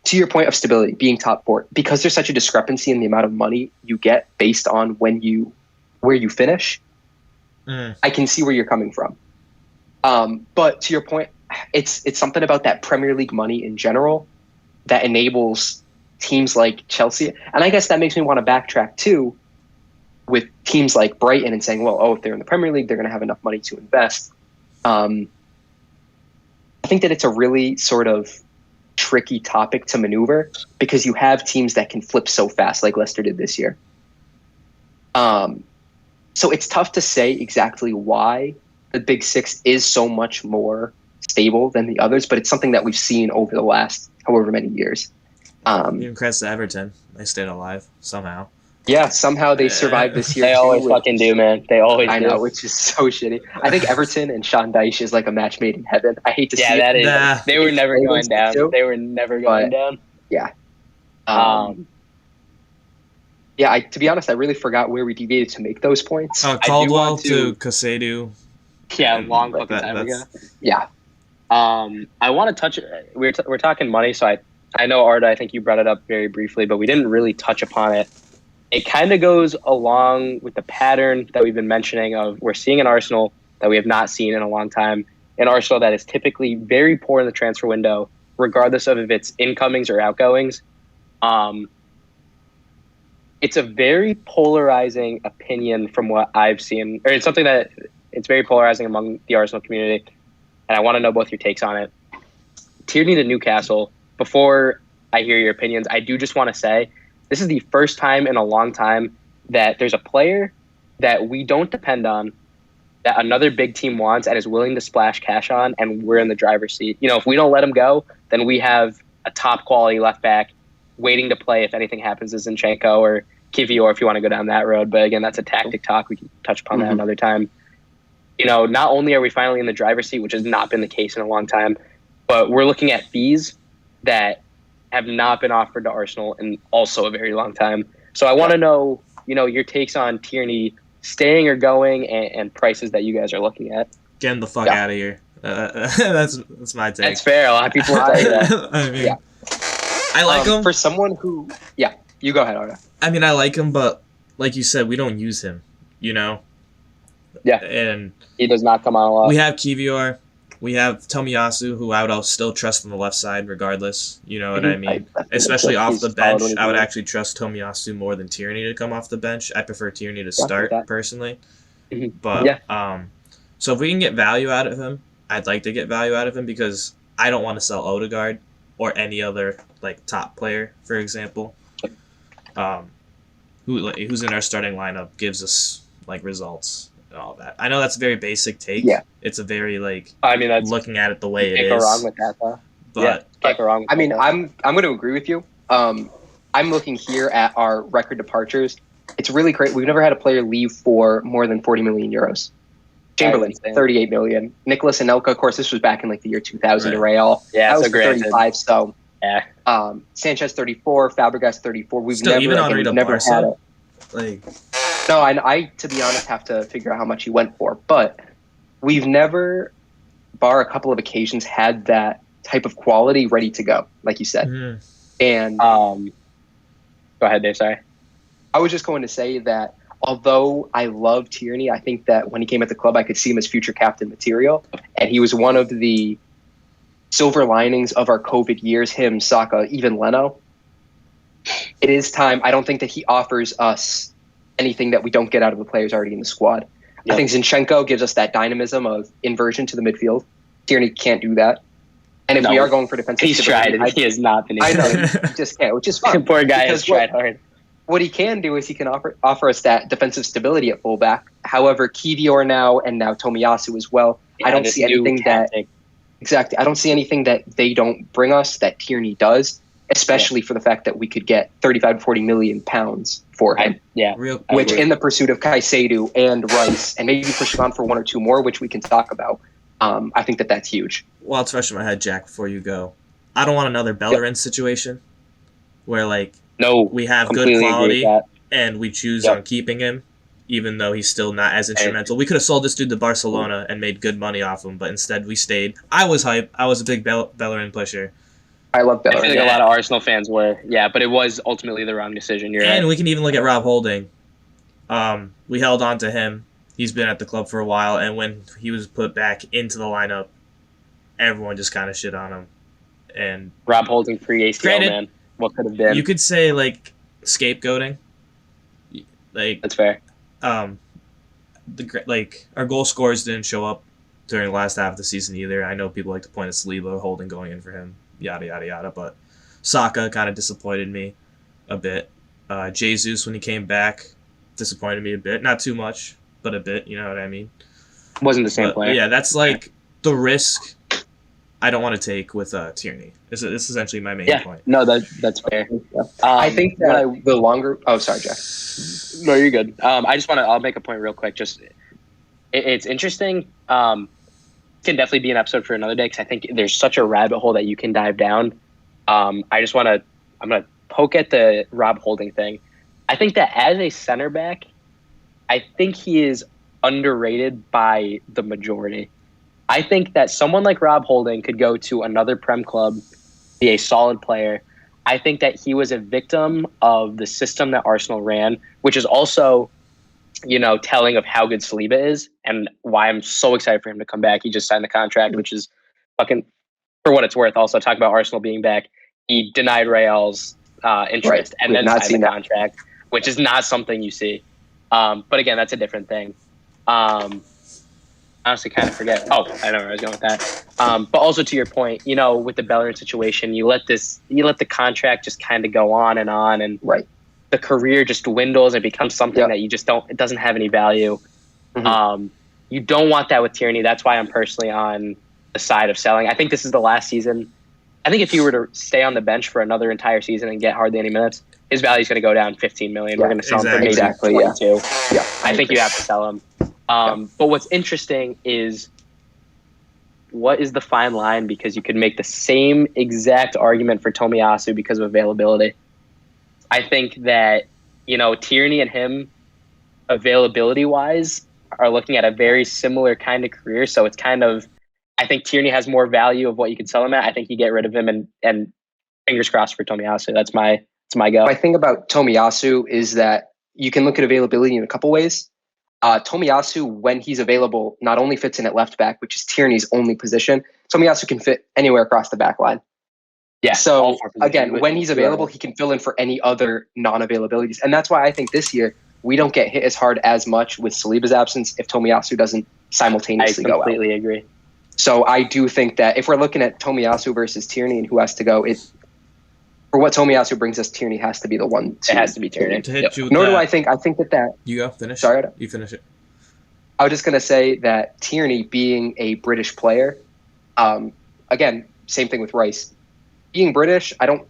to your point of stability, being top four, because there's such a discrepancy in the amount of money you get based on where you finish. I can see where you're coming from. But to your point, it's something about that Premier League money in general that enables teams like Chelsea. And I guess that makes me want to backtrack too with teams like Brighton and saying, well, if they're in the Premier League, they're going to have enough money to invest. I think that it's a really sort of tricky topic to maneuver because you have teams that can flip so fast like Leicester did this year. So it's tough to say exactly why the Big Six is so much more stable than the others, but it's something that we've seen over the last however many years. Even credits to Everton. They stayed alive somehow. Yeah, somehow they survived this year. They always fucking do, man. They always do. I know, which is so shitty. I think Everton and Sean Dyche is like a match made in heaven. I hate to see that it. is. Nah. They were never going down. They were never going down. Yeah. To be honest, I really forgot where we deviated to make those points. Caldwell to Caicedo. Yeah, long fucking time ago. Yeah. I want to touch. We're talking money, so I know Arda. I think you brought it up very briefly, but we didn't really touch upon it. It kind of goes along with the pattern that we've been mentioning of we're seeing an Arsenal that we have not seen in a long time. An Arsenal that is typically very poor in the transfer window, regardless of if it's incomings or outgoings. It's a very polarizing opinion from what I've seen, or it's something that it's very polarizing among the Arsenal community, and I want to know both your takes on it. Tierney to Newcastle, before I hear your opinions, I do just want to say this is the first time in a long time that there's a player that we don't depend on, that another big team wants and is willing to splash cash on, and we're in the driver's seat. You know, if we don't let him go, then we have a top quality left back waiting to play if anything happens to Zinchenko or Kivior if you want to go down that road. But again, that's a tactic talk. We can touch upon that another time. You know, not only are we finally in the driver's seat, which has not been the case in a long time, but we're looking at fees that have not been offered to Arsenal in also a very long time. So I want to know, your takes on Tierney staying or going and prices that you guys are looking at. Get him the fuck out of here. That's my take. That's fair. A lot of people will tell you that. I mean, I like him. For someone who... Yeah, you go ahead, Arda. I mean, I like him, but like you said, we don't use him, Yeah. And he does not come on a lot. We have Kivior. We have Tomiyasu, who I would still trust on the left side regardless. You know what I mean? Especially off the bench, I would actually trust Tomiyasu more than Tierney to come off the bench. I prefer Tierney to start, personally. But, so if we can get value out of him, I'd like to get value out of him because I don't want to sell Odegaard or any other, top player, for example, who's in our starting lineup, gives us, results. And all that. I know that's a very basic take. Yeah. It's a very that's looking at it the way it is. Can't go wrong with that though. But can't go wrong with that. I'm going to agree with you. I'm looking here at our record departures. It's really great. We've never had a player leave for more than 40 million euros. Chamberlain, 38 million. Nicholas Anelka, of course, this was back in the year 2000 to Real. Yeah, that was 35. So yeah. Sanchez 34, Fabregas 34. We've still, never had it. No, I, to be honest, have to figure out how much he went for. But we've never, bar a couple of occasions, had that type of quality ready to go, like you said. And go ahead, Dave. Sorry. I was just going to say that although I love Tierney, I think that when he came at the club, I could see him as future captain material. And he was one of the silver linings of our COVID years, him, Saka, even Leno. It is time. I don't think that he offers us anything that we don't get out of the players already in the squad. I think Zinchenko gives us that dynamism of inversion to the midfield. Tierney can't do that. And if we are going for defensive stability, tried and he has not been able I know, he just can't, which is fine. Poor guy has tried hard. What he can do is he can offer us that defensive stability at fullback. However, Kivior now and now Tomiyasu as well. I don't see anything exactly. I don't see anything that they don't bring us that Tierney does, especially for the fact that we could get 35 to 40 million pounds for him. Which in the pursuit of Caicedo and Rice, and maybe push on for one or two more, which we can talk about. I think that's huge. Well, it's fresh in my head, Jack, before you go. I don't want another Bellerin situation where we have good quality and we choose on keeping him, even though he's still not as instrumental. We could have sold this dude to Barcelona and made good money off him, but instead we stayed. I was hype. I was a big Bellerin pusher. I love I feel Bellerin. like a lot of Arsenal fans were, but it was ultimately the wrong decision. You're And right. we can even look at Rob Holding. We held on to him. He's been at the club for a while, and when he was put back into the lineup, everyone just kind of shit on him. And Rob Holding pre-ACL, Granted, man. What could have been? you could say like scapegoating. Like That's fair. Our goal scorers didn't show up during the last half of the season either. I know people like to point at Saliba, Holding going in for him, yada yada yada. But Saka kind of disappointed me a bit. Jesus, when he came back, disappointed me a bit. Not too much, but a bit. You know what I mean? Wasn't the same player. Yeah, that's like the risk I don't want to take with Tierney. This is essentially my main point. No, that's fair. I think that the longer. Oh, sorry, Jack. No, you're good. I'll make a point real quick. Just it's interesting. Can definitely be an episode for another day because I think there's such a rabbit hole that you can dive down. I'm gonna poke at the Rob Holding thing. I think that as a center back, I think he is underrated by the majority. I think that someone like Rob Holding could go to another Prem club, be a solid player. I think that he was a victim of the system that Arsenal ran, which is also, telling of how good Saliba is and why I'm so excited for him to come back. He just signed the contract, which is fucking, for what it's worth. Also, talk about Arsenal being back. He denied Real's interest and then signed the contract, which is not something you see. But again, that's a different thing. Honestly, kind of forget. Oh, I know where I was going with that. But also to your point, with the Bellerin situation, you let the contract just kind of go on, and the career just dwindles and becomes something that you just don't. It doesn't have any value. Mm-hmm. You don't want that with Tierney. That's why I'm personally on the side of selling. I think this is the last season. I think if you were to stay on the bench for another entire season and get hardly any minutes, his value is going to go down 15 million. We're going to sell him for maybe 22. Yeah, I think you have to sell him. But what's interesting is what is the fine line, because you could make the same exact argument for Tomiyasu because of availability. I think that, Tierney and him, availability-wise, are looking at a very similar kind of career. So it's kind of, I think Tierney has more value of what you can sell him at. I think you get rid of him and fingers crossed for Tomiyasu. That's my go. My thing about Tomiyasu is that you can look at availability in a couple ways. Tomiyasu, when he's available, not only fits in at left back, which is Tierney's only position. Tomiyasu can fit anywhere across the back line. Yeah. So again, when he's available, he can fill in for any other non-availabilities. And that's why I think this year we don't get hit as hard as much with Saliba's absence if Tomiyasu doesn't simultaneously go out. I completely agree. So I do think that if we're looking at Tomiyasu versus Tierney and who has to go, for what Tomiyasu brings us, Tierney has to be the one. It has to be Tierney. Nor do I think that. You go, finish. Sorry. You finish it. I was just going to say that Tierney being a British player, again, same thing with Rice. Being British, it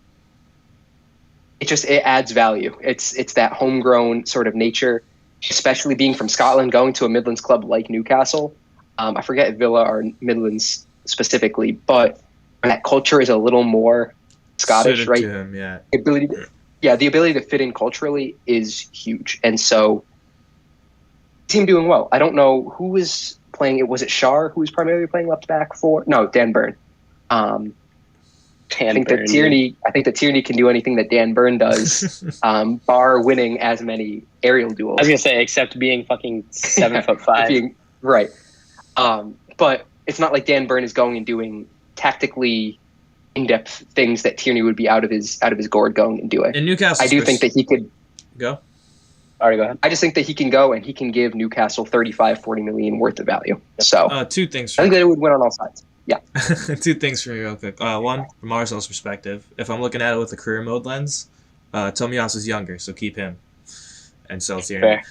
adds value. It's that homegrown sort of nature, especially being from Scotland, going to a Midlands club like Newcastle. I forget Villa or Midlands specifically, but that culture is a little more Scottish, right? Him, yeah. The ability to fit in culturally is huge, and so team doing well. I don't know who was playing it. Was it Shar who was primarily playing left back for? No, Dan Burn. I think that Tierney can do anything that Dan Burn does, bar winning as many aerial duels. I was gonna say, except being fucking 7'5". Right. But it's not like Dan Burn is going and doing tactically in-depth things that Tierney would be out of his gourd going and doing. In Newcastle, I do think that he could go. All right, go ahead. I just think that he can go and he can give Newcastle 35-40 million worth of value. So two things. I think that it would win on all sides. Yeah. Two things for me real quick. One, from Arsenal's perspective, if I'm looking at it with a career mode lens, Tomiyasu's younger, so keep him and sell Tierney.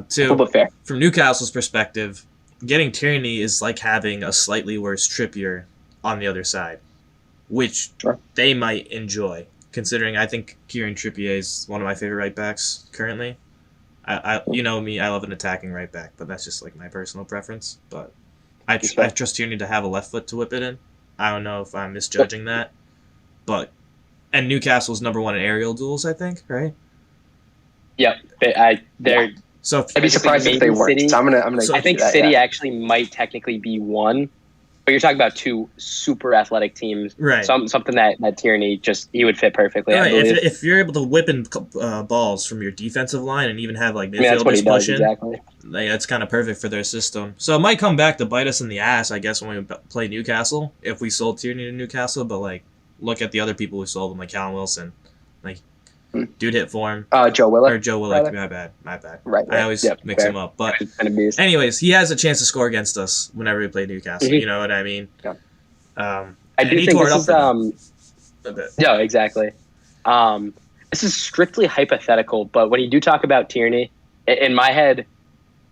Two, fair. From Newcastle's perspective, getting Tierney is like having a slightly worse Trippier on the other side, which they might enjoy, considering I think Kieran Trippier is one of my favorite right backs currently. I you know me, I love an attacking right back, but that's just like my personal preference. But I trust Tierney to have a left foot to whip it in. I don't know if I'm misjudging that, and Newcastle's number one in aerial duels, I think, right? Yep, they're So if, I'd be surprised if they weren't. City, So I'm gonna. So I think that, City yeah. actually might technically be one, but you're talking about two super athletic teams. right. Something that Tierney he would fit perfectly. I Right, believe. if you're able to whip in balls from your defensive line and even have like I mean, that's what he midfielders does push in, exactly. like, that's kind of perfect for their system. So it might come back to bite us in the ass, I guess, when we play Newcastle if we sold Tierney to Newcastle. But like, look at the other people we sold him, like Callum Wilson, like dude hit form. Joe Willock. Or Joe Willock. Rather. My bad. Right. I always Yep, mix fair. him up. But Kind of beast. anyways, he has a chance to score against us whenever we play Newcastle. Mhm. You know what I mean? Yeah. I do think this is a bit. Yeah, exactly. This is strictly hypothetical, but when you do talk about Tierney, in my head,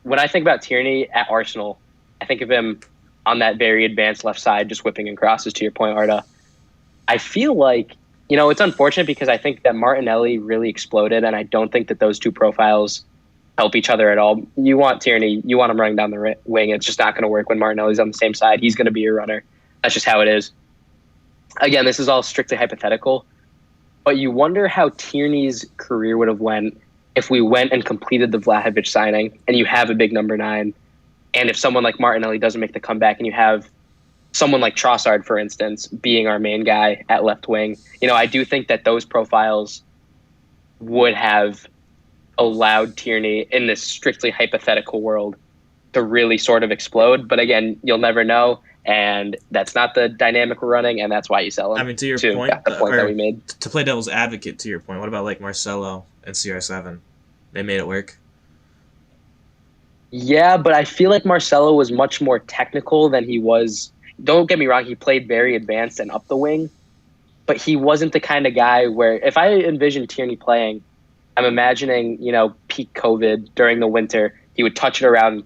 when I think about Tierney at Arsenal, I think of him on that very advanced left side, just whipping in crosses, to your point, Arda. I feel like, it's unfortunate because I think that Martinelli really exploded, and I don't think that those two profiles help each other at all. You want Tierney, you want him running down the wing. It's just not going to work when Martinelli's on the same side. He's going to be your runner. That's just how it is. Again, this is all strictly hypothetical, but you wonder how Tierney's career would have went if we went and completed the Vlahovic signing and you have a big number 9, and if someone like Martinelli doesn't make the comeback and you have someone like Trossard, for instance, being our main guy at left wing. I do think that those profiles would have allowed Tierney in this strictly hypothetical world to really sort of explode. But again, you'll never know. And that's not the dynamic we're running, and that's why you sell him. I mean, to your point, the point that we made. To play devil's advocate, to your point, what about like Marcelo and CR7? They made it work. Yeah, but I feel like Marcelo was much more technical than he was. Don't get me wrong, he played very advanced and up the wing, but he wasn't the kind of guy where, if I envision Tierney playing, I'm imagining, peak COVID during the winter, he would touch it around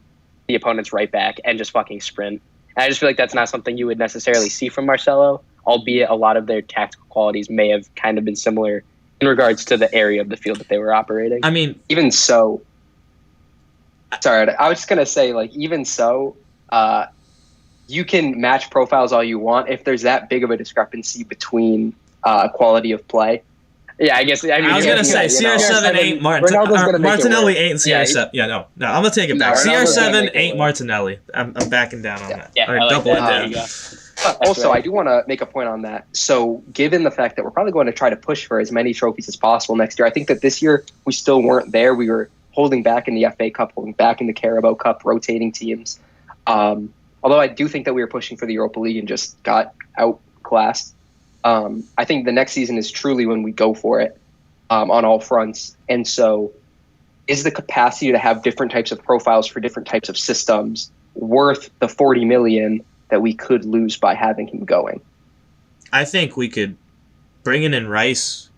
the opponent's right back and just fucking sprint. And I just feel like that's not something you would necessarily see from Marcelo, albeit a lot of their tactical qualities may have kind of been similar in regards to the area of the field that they were operating. I mean, even so, sorry, I was just going to say, like, even so, you can match profiles all you want if there's that big of a discrepancy between quality of play. Yeah, I guess. I was gonna say CR7 ain't Martinelli ain't CR7. Yeah, no, I'm gonna take it back. CR7 ain't Martinelli. I'm backing down on that. Yeah, All right, double it down. Also, I do want to make a point on that. So, given the fact that we're probably going to try to push for as many trophies as possible next year, I think that this year we still weren't there. We were holding back in the FA Cup, holding back in the Carabao Cup, rotating teams. Although I do think that we were pushing for the Europa League and just got outclassed. I think the next season is truly when we go for it on all fronts. And so is the capacity to have different types of profiles for different types of systems worth the 40 million that we could lose by having him going? I think we could bring in Rice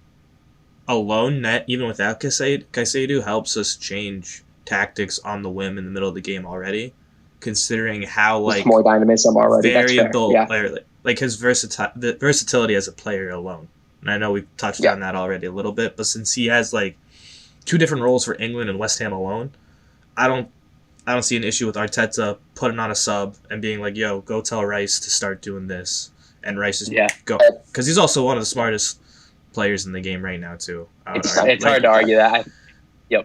alone, net even without Caicedo, helps us change tactics on the whim in the middle of the game already, considering how There's more dynamism already. variable yeah. like his versatility as a player alone. And I know we've touched on that already a little bit, but since he has like 2 different roles for England and West Ham alone, I don't see an issue with Arteta putting on a sub and being like, "Yo, go tell Rice to start doing this," and Rice is go, because he's also one of the smartest players in the game right now too. It's hard to argue that.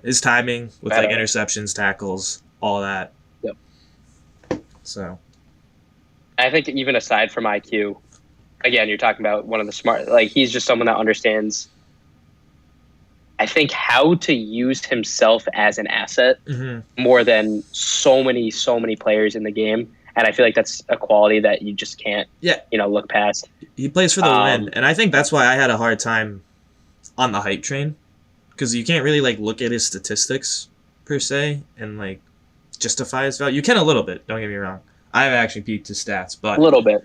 His timing with like interceptions, tackles, all that. Yep. So I think even aside from IQ, again, you're talking about one of the smart. Like, he's just someone that understands, I think, how to use himself as an asset more than so many players in the game. And I feel like that's a quality that you just can't, look past. He plays for the win, and I think that's why I had a hard time on the hype train, because you can't really like look at his statistics per se and like justify his value. You can a little bit. Don't get me wrong. I've actually peeked his stats, but A little bit.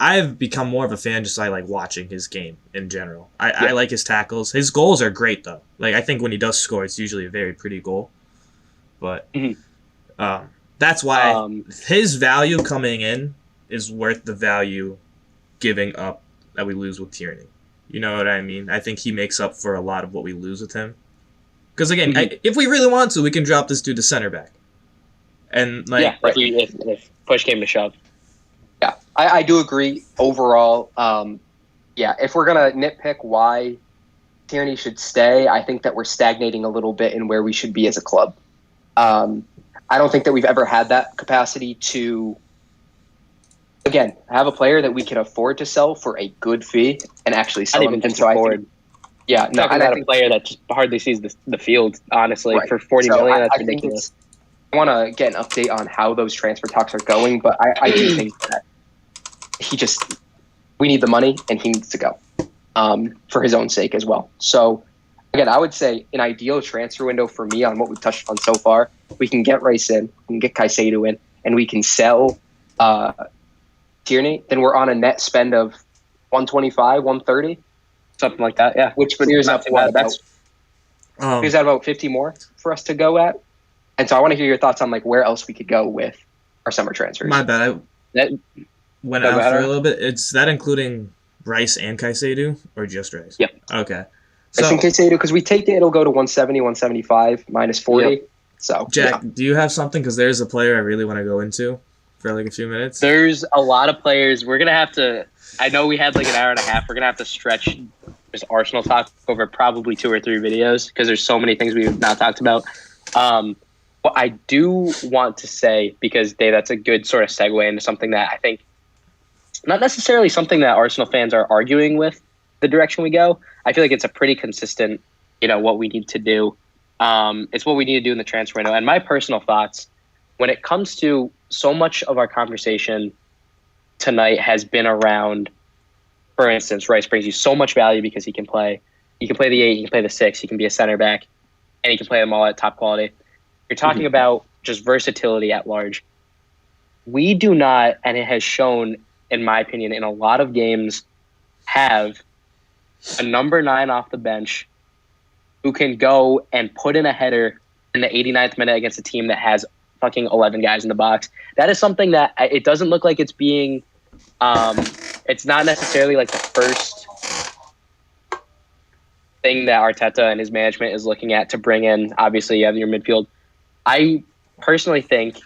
I've become more of a fan just by like watching his game in general. I like his tackles. His goals are great though. Like, I think when he does score, it's usually a very pretty goal. But that's why his value coming in is worth the value giving up that we lose with Tierney. You know what I mean? I think he makes up for a lot of what we lose with him. Because again, if we really want to, we can drop this dude to center back. And like, if push came to shove. Yeah, I do agree overall. If we're going to nitpick why Tierney should stay. I think that we're stagnating a little bit in where we should be as a club. I don't think that we've ever had that capacity to, again, have a player that we can afford to sell for a good fee and actually sell Not him. even And just so I afford. think, yeah, no, Talking and I about think a player that just hardly sees the field, honestly, right. for 40 So million, that's I think ridiculous. I want to get an update on how those transfer talks are going, but I do think that we need the money and he needs to go for his own sake as well. So again, I would say an ideal transfer window for me on what we've touched on so far, we can get Rice in, we can get Caicedo in, and we can sell Tierney. Then we're on a net spend of 125, 130, Something like that, yeah. which clears up clears out about 50 more for us to go at. And so I want to hear your thoughts on like where else we could go with our summer transfers. My bad. That, Went out for a little bit. Is that including Rice and Caicedo or just Rice? Yep. Okay. So, I think Caicedo, because we take it, it'll go to 170, 175 minus 40. Yep. So Jack, do you have something? Because there's a player I really want to go into for like a few minutes. There's a lot of players. We're going to have to, I know we had like an hour and a half. We're going to have to stretch this Arsenal talk over probably 2 or 3 videos because there's so many things we've not talked about. What I do want to say, because Dave, that's a good sort of segue into something that I think not necessarily something that Arsenal fans are arguing with the direction we go. I feel like it's a pretty consistent, what we need to do. It's what we need to do in the transfer window. And my personal thoughts, when it comes to so much of our conversation tonight has been around, for instance, Rice brings you so much value because he can play. He can play the 8, he can play the 6, he can be a center back, and he can play them all at top quality. You're talking about just versatility at large. We do not, and it has shown, in my opinion, in a lot of games, have a number 9 off the bench who can go and put in a header in the 89th minute against a team that has fucking 11 guys in the box. That is something that it doesn't look like it's being it's not necessarily like the first thing that Arteta and his management is looking at to bring in. Obviously, you have your midfield. I personally think,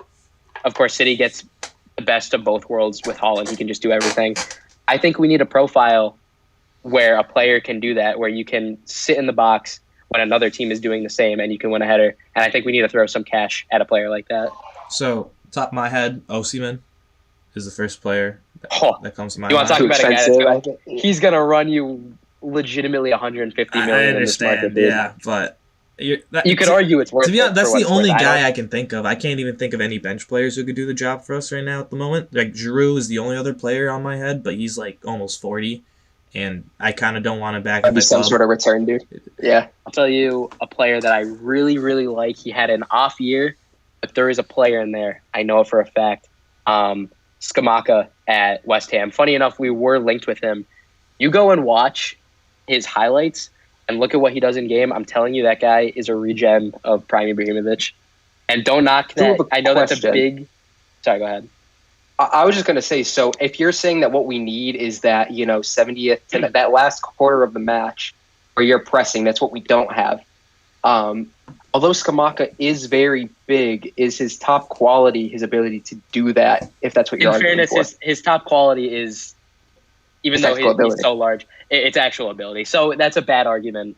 of course, City gets the best of both worlds with Haaland. He can just do everything. I think we need a profile where a player can do that, where you can sit in the box when another team is doing the same and you can win a header. And I think we need to throw some cash at a player like that. So, top of my head, Osimhen is the first player that comes to my mind. You want to talk about a guy that's he's going to run you legitimately 150 million I in this market, understand, dude. yeah, but you could argue it's worth it. To be honest, that's the only guy I can think of. I can't even think of any bench players who could do the job for us right now at the moment. Like, Giroud is the only other player on my head, but he's like almost 40, and I kind of don't want to back him. Be some sort of return, dude. Yeah. I'll tell you a player that I really, really like. He had an off year, but there is a player in there. I know it for a fact. Scamacca at West Ham. Funny enough, we were linked with him. You go and watch his highlights and look at what he does in game. I'm telling you, that guy is a regen of Prime Ibrahimovic. And don't knock that. I know that's a big... Sorry, go ahead. I was just going to say, so if you're saying that what we need is that, 70th, to that last quarter of the match where you're pressing, that's what we don't have. Although Scamacca is very big, is his top quality his ability to do that, if that's what you're arguing for? In fairness, his top quality is, even though he's so large, it's actual ability. So that's a bad argument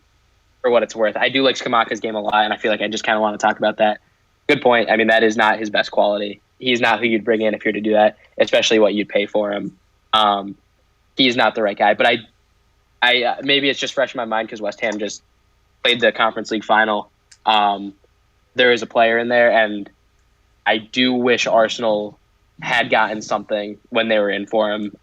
for what it's worth. I do like Scamacca's game a lot, and I feel like I just kind of want to talk about that. Good point. I mean, that is not his best quality. He's not who you'd bring in if you're to do that, especially what you'd pay for him. He's not the right guy. But I maybe it's just fresh in my mind because West Ham just played the Conference League final. There is a player in there, and I do wish Arsenal had gotten something when they were in for him,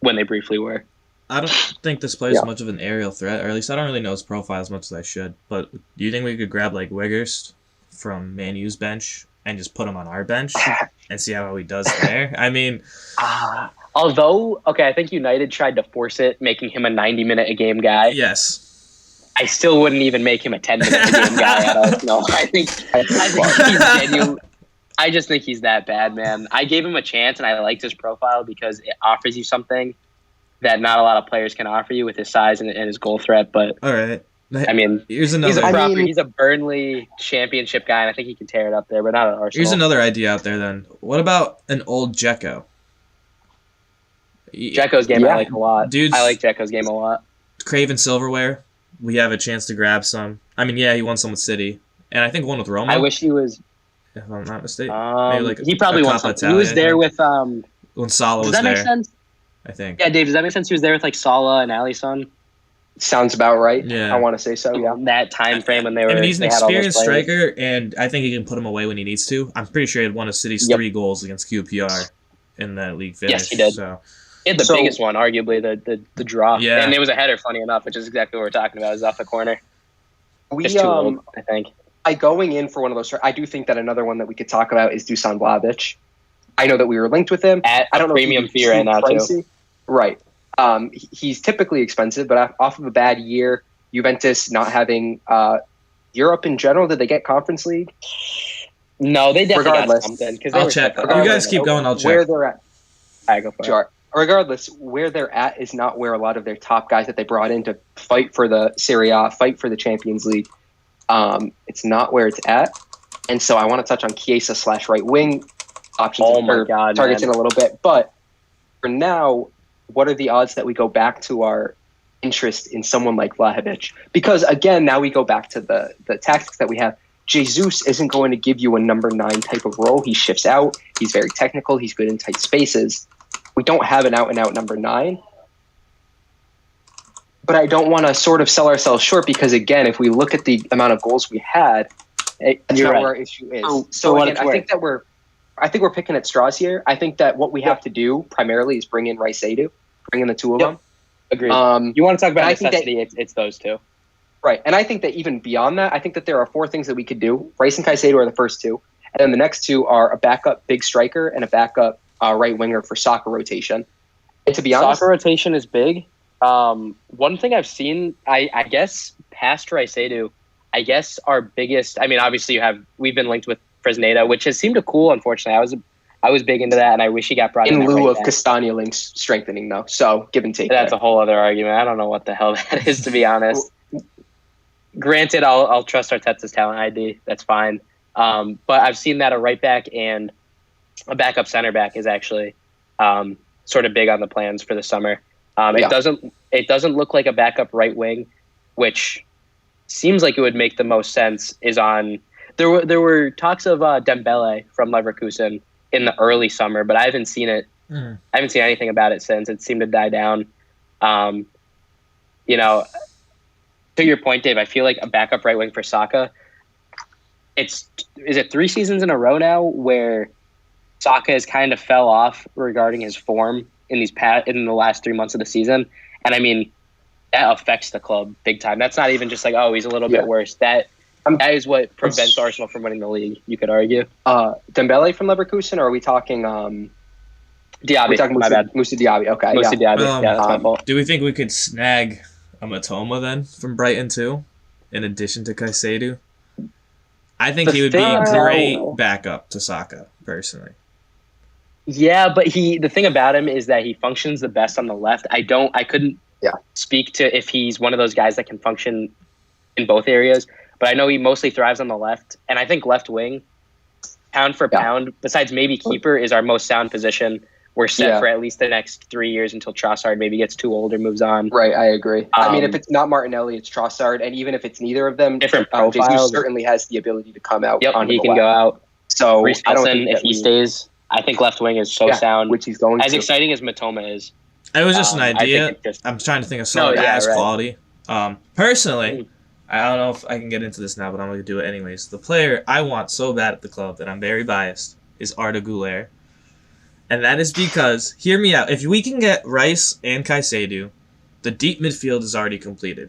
when they briefly were. I don't think this plays much of an aerial threat, or at least I don't really know his profile as much as I should. But do you think we could grab like Weghorst from Man U's bench and just put him on our bench and see how he does there? I mean, although, I think United tried to force it, making him a 90-minute-a-game guy. Yes. I still wouldn't even make him a 10-minute-a-game guy. I don't know. I think he's genuine. I just think he's that bad, man. I gave him a chance, and I liked his profile because it offers you something that not a lot of players can offer you with his size and his goal threat. But all right. I mean, here's another. He's a Burnley championship guy, and I think he can tear it up there, but not at Arsenal. Here's another idea out there. Then, what about an old Dzeko? Dzeko's game I like a lot. I like Dzeko's game a lot. Craven Silverware, we have a chance to grab some. I mean, yeah, he won some with City, and I think one with Roma. I wish he was. If I'm not mistaken. Maybe like He probably a won Coppa something. He Italia, was I there think. with. When Salah Does was that make there, sense? I think. Yeah, Dave. Does that make sense? He was there with like Salah and Alisson. Sounds about right. Yeah. I want to say so. Yeah. That time frame when they were. I mean, he's an they had all those experienced players. striker, and I think he can put him away when he needs to. I'm pretty sure he had one of City's Yep. 3 goals against QPR in that league finish. Yes, he did. So He had the biggest one, arguably the draw. Yeah. And it was a header, funny enough, which is exactly what we're talking about. It was off the corner. We Just too old, I think. going in for one of those. I do think that another one that we could talk about is Dusan Vlahovic. I know that we were linked with him. At I don't know premium if he's fee right now, pricey. Right. He's typically expensive, but off of a bad year, Juventus not having Europe in general, did they get Conference League? No, they definitely Regardless, got something. I'll check. You guys keep going. I'll Where check. they're at. I go for it. Sure. Regardless, where they're at is not where a lot of their top guys that they brought in to fight for the Serie A, fight for the Champions League. It's not where it's at. And so I want to touch on Chiesa / right wing options Oh my God, targets man. in a little bit. But for now, what are the odds that we go back to our interest in someone like Vlahovic? Because again, now we go back to the tactics that we have. Jesus isn't going to give you a number 9 type of role. He shifts out. He's very technical. He's good in tight spaces. We don't have an out-and-out number 9. But I don't want to sort of sell ourselves short because, again, if we look at the amount of goals we had, that's You're not right. where our issue is. For So what again, it's I think we're picking at straws here. I think that what we have to do primarily is bring in Caicedo, bring in the two of Yep. them. Agreed. Um, You want to talk about I think that- necessity? It's those two. Right. And I think that even beyond that, I think that there are 4 things that we could do. Rice and Caicedo are the first 2. And then the next 2 are a backup big striker and a backup right winger for soccer rotation. And to be honest, Soccer rotation is big. One thing I've seen, I guess, past Caicedo, I guess our biggest. I mean, obviously we've been linked with Fresneda, which has seemed cool. Unfortunately, I was big into that, and I wish he got brought in in lieu right of back. Castagna links strengthening, though. So give and take. That's there. a whole other argument. I don't know what the hell that is, to be honest. Granted, I'll trust Arteta's talent ID. That's fine. But I've seen that a right back and a backup center back is actually sort of big on the plans for the summer. It doesn't look like a backup right wing, which seems like it would make the most sense. Is on there were talks of Dembele from Leverkusen in the early summer, but I haven't seen it. I haven't seen anything about it since. It seemed to die down. To your point, Dave, I feel like a backup right wing for Saka. Is it 3 seasons in a row now where Saka has kind of fell off regarding his form in the last 3 months of the season, and I mean that affects the club big time. That's not even just like, oh, he's a little bit worse. That is what prevents Arsenal from winning the league. You could argue. Dembele from Leverkusen, or are we talking? Diaby, we're talking my bad. Musa Diaby. Okay, Musa yeah. Diaby. Yeah, that's my fault. Do we think we could snag a Matoma then from Brighton too, in addition to Caicedo? I think he would be a great backup to Saka, personally. Yeah, but the thing about him is that he functions the best on the left. I couldn't speak to if he's one of those guys that can function in both areas, but I know he mostly thrives on the left. And I think left wing, pound for pound, besides maybe keeper, is our most sound position. We're set for at least the next 3 years until Trossard maybe gets too old or moves on. Right, I agree. I mean, if it's not Martinelli, it's Trossard, and even if it's neither of them, Different Jesus profiles. certainly has the ability to come out. Yep, onto he the can left. go out. So Reece I don't Nelson, think if he stays, I think left wing is so sound. which he's going as to. exciting as Matoma is. It was just an I think idea. it just- I'm trying to think of someone quality. Personally, I don't know if I can get into this now, but I'm going to do it anyways. The player I want so bad at the club that I'm very biased is Arda Güler. And that is because, hear me out, if we can get Rice and Caicedo, the deep midfield is already completed.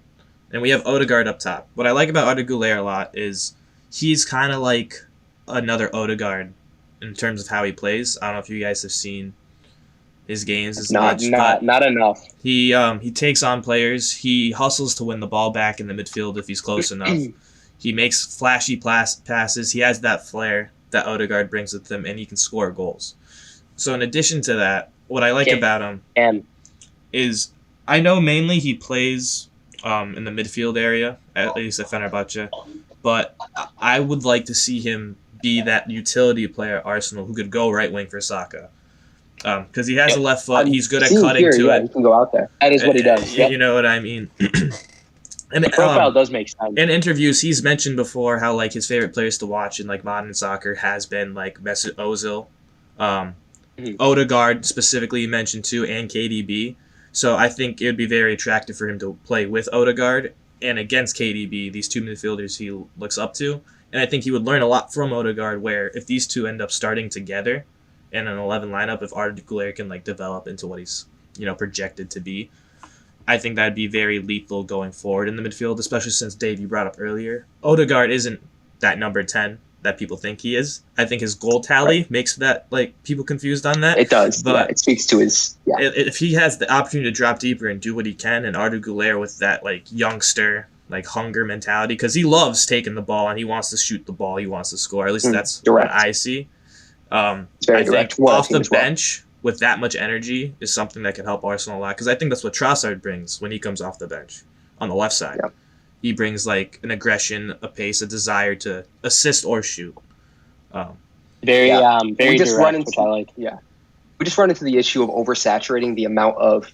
And we have Odegaard up top. What I like about Arda Güler a lot is he's kind of like another Odegaard in terms of how he plays. I don't know if you guys have seen his games as much. Not enough. He takes on players. He hustles to win the ball back in the midfield if he's close enough. He makes flashy passes. He has that flair that Odegaard brings with him, and he can score goals. So in addition to that, what I like about him is I know mainly he plays in the midfield area, at least at Fenerbahce, but I would like to see him be that utility player at Arsenal who could go right wing for Saka. Because he has a left foot. He's good at cutting to it. He can go out there. That is what he does. You know what I mean? And The profile does make sense. in interviews, he's mentioned before how like his favorite players to watch in like modern soccer has been like Mesut Ozil, um, Mhm. Odegaard specifically mentioned too, and KDB. So I think it would be very attractive for him to play with Odegaard and against KDB, these two midfielders he looks up to. And I think he would learn a lot from Odegaard. Where if these two end up starting together in an 11 lineup, if Arda Güler can like develop into what he's projected to be, I think that'd be very lethal going forward in the midfield, especially since Dave, you brought up earlier, Odegaard isn't that number 10 that people think he is. I think his goal tally Right. makes that like people confused on that. It does. Yeah, But it speaks to his. Yeah. if he has the opportunity to drop deeper and do what he can, and Arda Güler with that like youngster like hunger mentality, because he loves taking the ball and he wants to shoot the ball, he wants to score. At least that's what Direct. I see. It's very I think direct. Well, off the team as well. bench with that much energy is something that could help Arsenal a lot, because I think that's what Trossard brings when he comes off the bench on the left side. Yeah. He brings like an aggression, a pace, a desire to assist or shoot. Very We just run direct, which I like. Yeah. We just run into the issue of oversaturating the amount of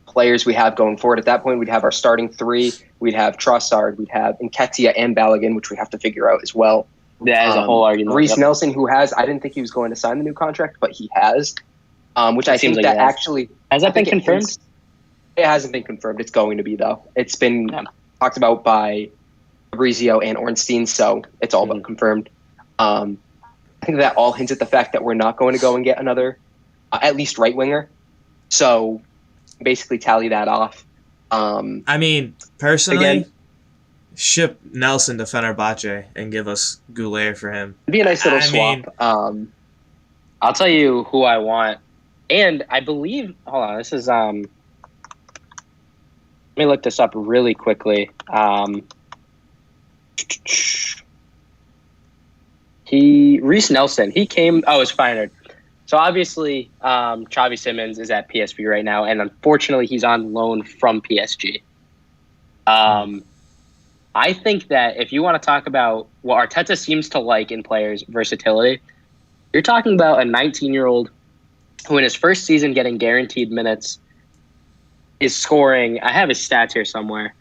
players we have going forward. At that point, we'd have our starting three. We'd have Trossard. We'd have Nketiah and Balogun, which we have to figure out as well. That is a whole argument. Reece Yep. Nelson, who has, I didn't think he was going to sign the new contract, but he has. Which I seems think like that he has. actually Has that been confirmed? It hasn't been confirmed. It's going to be though. It's been talked about by Fabrizio and Ornstein, so it's all but confirmed. I think that all hints at the fact that we're not going to go and get another, at least right winger. So basically, tally that off. I mean, personally, Again- ship Nelson to Fenerbahce and give us Goulet for him. It'd be a nice little I swap. I'll tell you who I want, and I believe. Hold on, this is Let me look this up really quickly. Reece Nelson. He came. Oh, it's Feyenoord. So obviously, Xavi Simons is at PSV right now, and unfortunately, he's on loan from PSG. I think that if you want to talk about what Arteta seems to like in players, versatility, you're talking about a 19-year-old who in his first season getting guaranteed minutes is scoring, I have his stats here somewhere,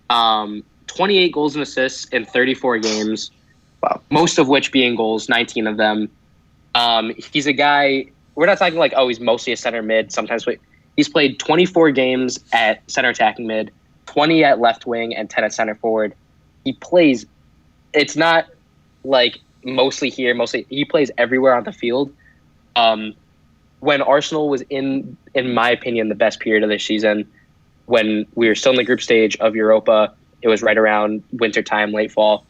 28 goals and assists in 34 games, Wow. most of which being goals, 19 of them. He's a guy, we're not talking like, oh, he's mostly a center mid. Sometimes he's played 24 games at center attacking mid, 20 at left wing, and 10 at center forward. He plays, it's not like mostly here, he plays everywhere on the field. When Arsenal was in my opinion, the best period of this season, when we were still in the group stage of Europa, it was right around wintertime, late fall.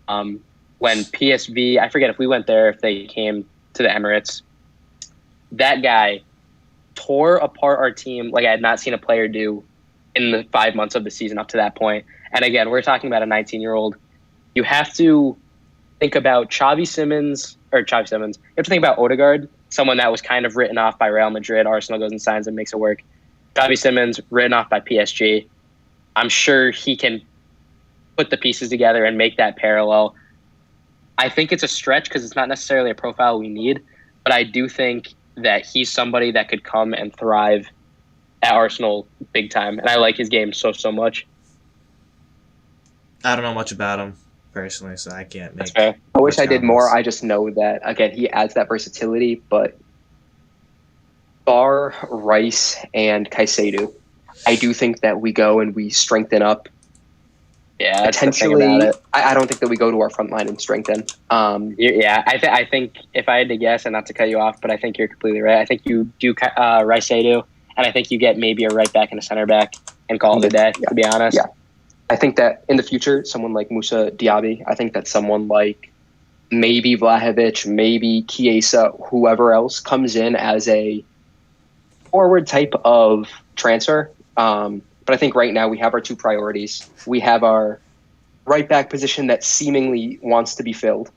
When PSV, I forget if we went there, if they came to the Emirates, that guy tore apart our team like I had not seen a player do in the 5 months of the season up to that point. And again, we're talking about a 19-year-old. You have to think about Xavi Simons. You have to think about Odegaard, someone that was kind of written off by Real Madrid. Arsenal goes and signs and makes it work. Xavi Simons, written off by PSG. I'm sure he can put the pieces together and make that parallel. I think it's a stretch because it's not necessarily a profile we need, but I do think that he's somebody that could come and thrive at Arsenal big time. And I like his game so much. I don't know much about him personally, so I can't make. That's fair. I wish much I did more. comments. I just know that, again, he adds that versatility, but bar Rice and Caicedo, I do think that we go and we strengthen up. Yeah, that's the thing Potentially, about it. I don't think that we go to our front line and strengthen. Yeah, I think if I had to guess, and not to cut you off, but I think you're completely right. I think you do Caicedo, and I think you get maybe a right back and a center back and call it a day, to be honest. Yeah. I think that in the future, someone like Musa Diaby, I think that someone like maybe Vlahovic, maybe Chiesa, whoever else comes in as a forward type of transfer. But I think right now we have our two priorities. We have our right back position that seemingly wants to be filled,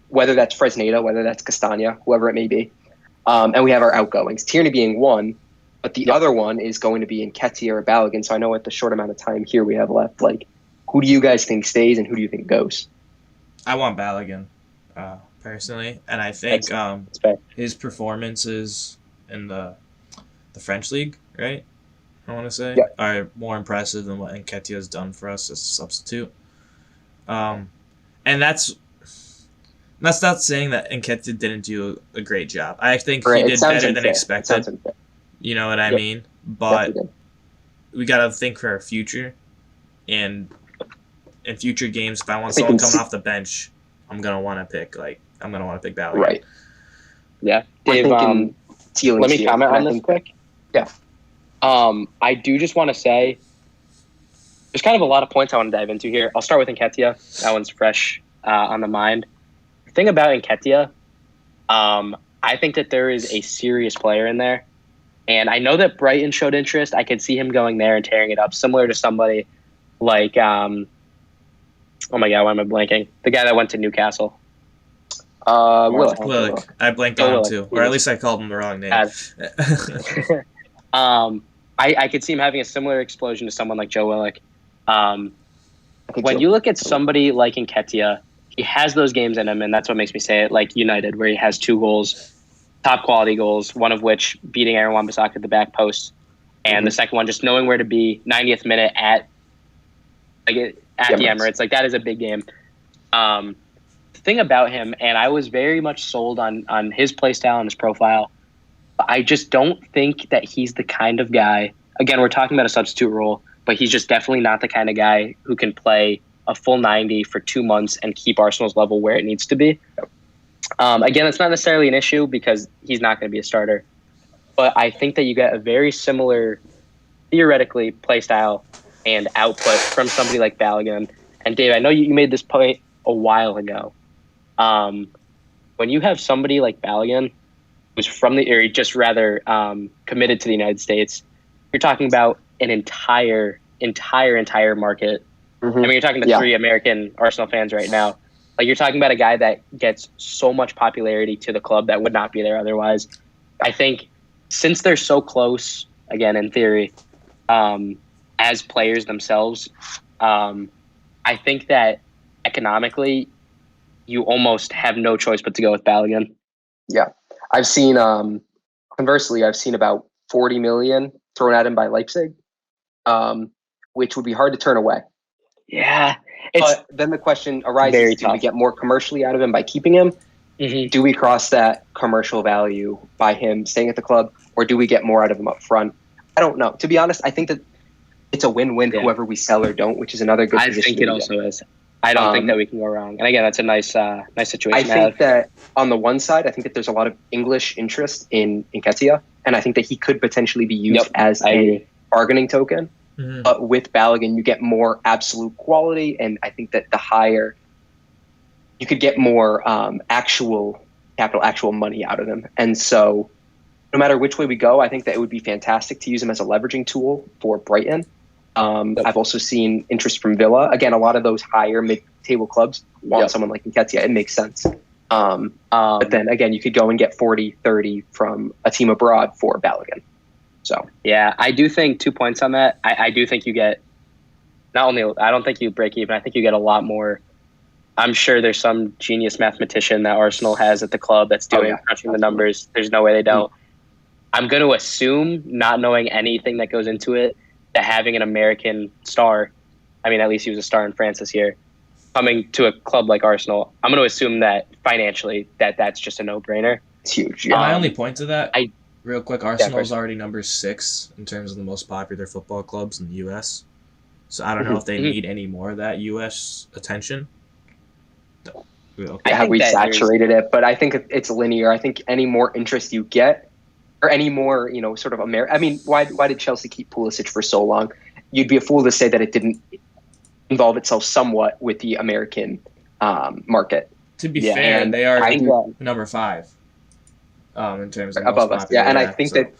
whether that's Fresneda, whether that's Castagna, whoever it may be. And we have our outgoings, Tierney being one, but the other one is going to be Nketiah or Balogun. So I know at the short amount of time here we have left, like, who do you guys think stays and who do you think goes? I want Balogun, personally, and I think That's fair. his performances in the French league, right, I want to say, Yeah. are more impressive than what Nketiah has done for us as a substitute. Um, and that's not saying that Nketiah didn't do a great job. I think he Right. It did sounds better than unfair. It sounds expected. unfair. You know what I Yep. mean? But Definitely we got to think for our future. And in future games, if I want did. someone coming off the bench, I'm gonna want to pick Balogun. Right. Yeah, We're Dave. thinking Teal Let me here, comment and I on this think quick. yeah. I do just want to say there's kind of a lot of points I want to dive into here. I'll start with Nketiah. That one's fresh on the mind. The thing about Nketiah, I think that there is a serious player in there. And I know that Brighton showed interest. I could see him going there and tearing it up, similar to somebody like, oh my God, why am I blanking? The guy that went to Newcastle. Willock. Willock. I blanked Oh, on him Willock. too, or at least I called him the wrong name. I could see him having a similar explosion to someone like Joe Willock. When so. you look at somebody like Nketiah, he has those games in him, and that's what makes me say it, like United, where he has 2 goals, top quality goals, one of which beating Aaron Wan-Bissaka at the back post, and the second one just knowing where to be, 90th minute at the Emirates. Like, that is a big game. The thing about him, and I was very much sold on his play style and his profile, I just don't think that he's the kind of guy, again, we're talking about a substitute role, but he's just definitely not the kind of guy who can play a full 90 for 2 months and keep Arsenal's level where it needs to be. Again, it's not necessarily an issue because he's not going to be a starter. But I think that you get a very similar, theoretically, play style and output from somebody like Balogun. And Dave, I know you made this point a while ago. When you have somebody like Balogun, who's from the area, just rather committed to the United States, you're talking about an entire market. I mean, you're talking to 3 American Arsenal fans right now. Like, you're talking about a guy that gets so much popularity to the club that would not be there otherwise. I think since they're so close, again, in theory, as players themselves, I think that economically, you almost have no choice but to go with Balogun. Yeah. I've seen, conversely, about 40 million thrown at him by Leipzig, which would be hard to turn away. Yeah. But then the question arises, do we get more commercially out of him by keeping him? Mm-hmm. Do we cross that commercial value by him staying at the club, or do we get more out of him up front? I don't know. To be honest, I think that it's a win-win whoever we sell or don't, which is another good position. I think it also is. I don't think that we can go wrong. And again, that's a nice situation. I think that on the one side, I think that there's a lot of English interest in Nketiah, and I think that he could potentially be used as a bargaining token. Mm-hmm. But with Balogun, you get more absolute quality, and I think that the higher you could get more actual capital, actual money out of him. And so no matter which way we go, I think that it would be fantastic to use him as a leveraging tool for Brighton. I've also seen interest from Villa. Again, a lot of those higher mid-table clubs want someone like Nketiah. It makes sense. But then, again, you could go and get 40, 30 from a team abroad for Balogun. So yeah, I do think 2 points on that. I do think you get not only, I don't think you break even, I think you get a lot more. I'm sure there's some genius mathematician that Arsenal has at the club that's crunching the numbers. There's no way they don't. I'm going to assume, not knowing anything that goes into it, that having an American star, I mean, at least he was a star in France this year, coming to a club like Arsenal, I'm going to assume that financially that's just a no-brainer. It's huge. Yeah. My only point to that, real quick, Arsenal is already number 6 in terms of the most popular football clubs in the U.S. So I don't know if they need any more of that U.S. attention. Have we saturated it? But I think it's linear. I think any more interest you get, or any more, sort of I mean, why did Chelsea keep Pulisic for so long? You'd be a fool to say that it didn't involve itself somewhat with the American market. To be fair, they are number 5 in terms of above us. Yeah, and I think that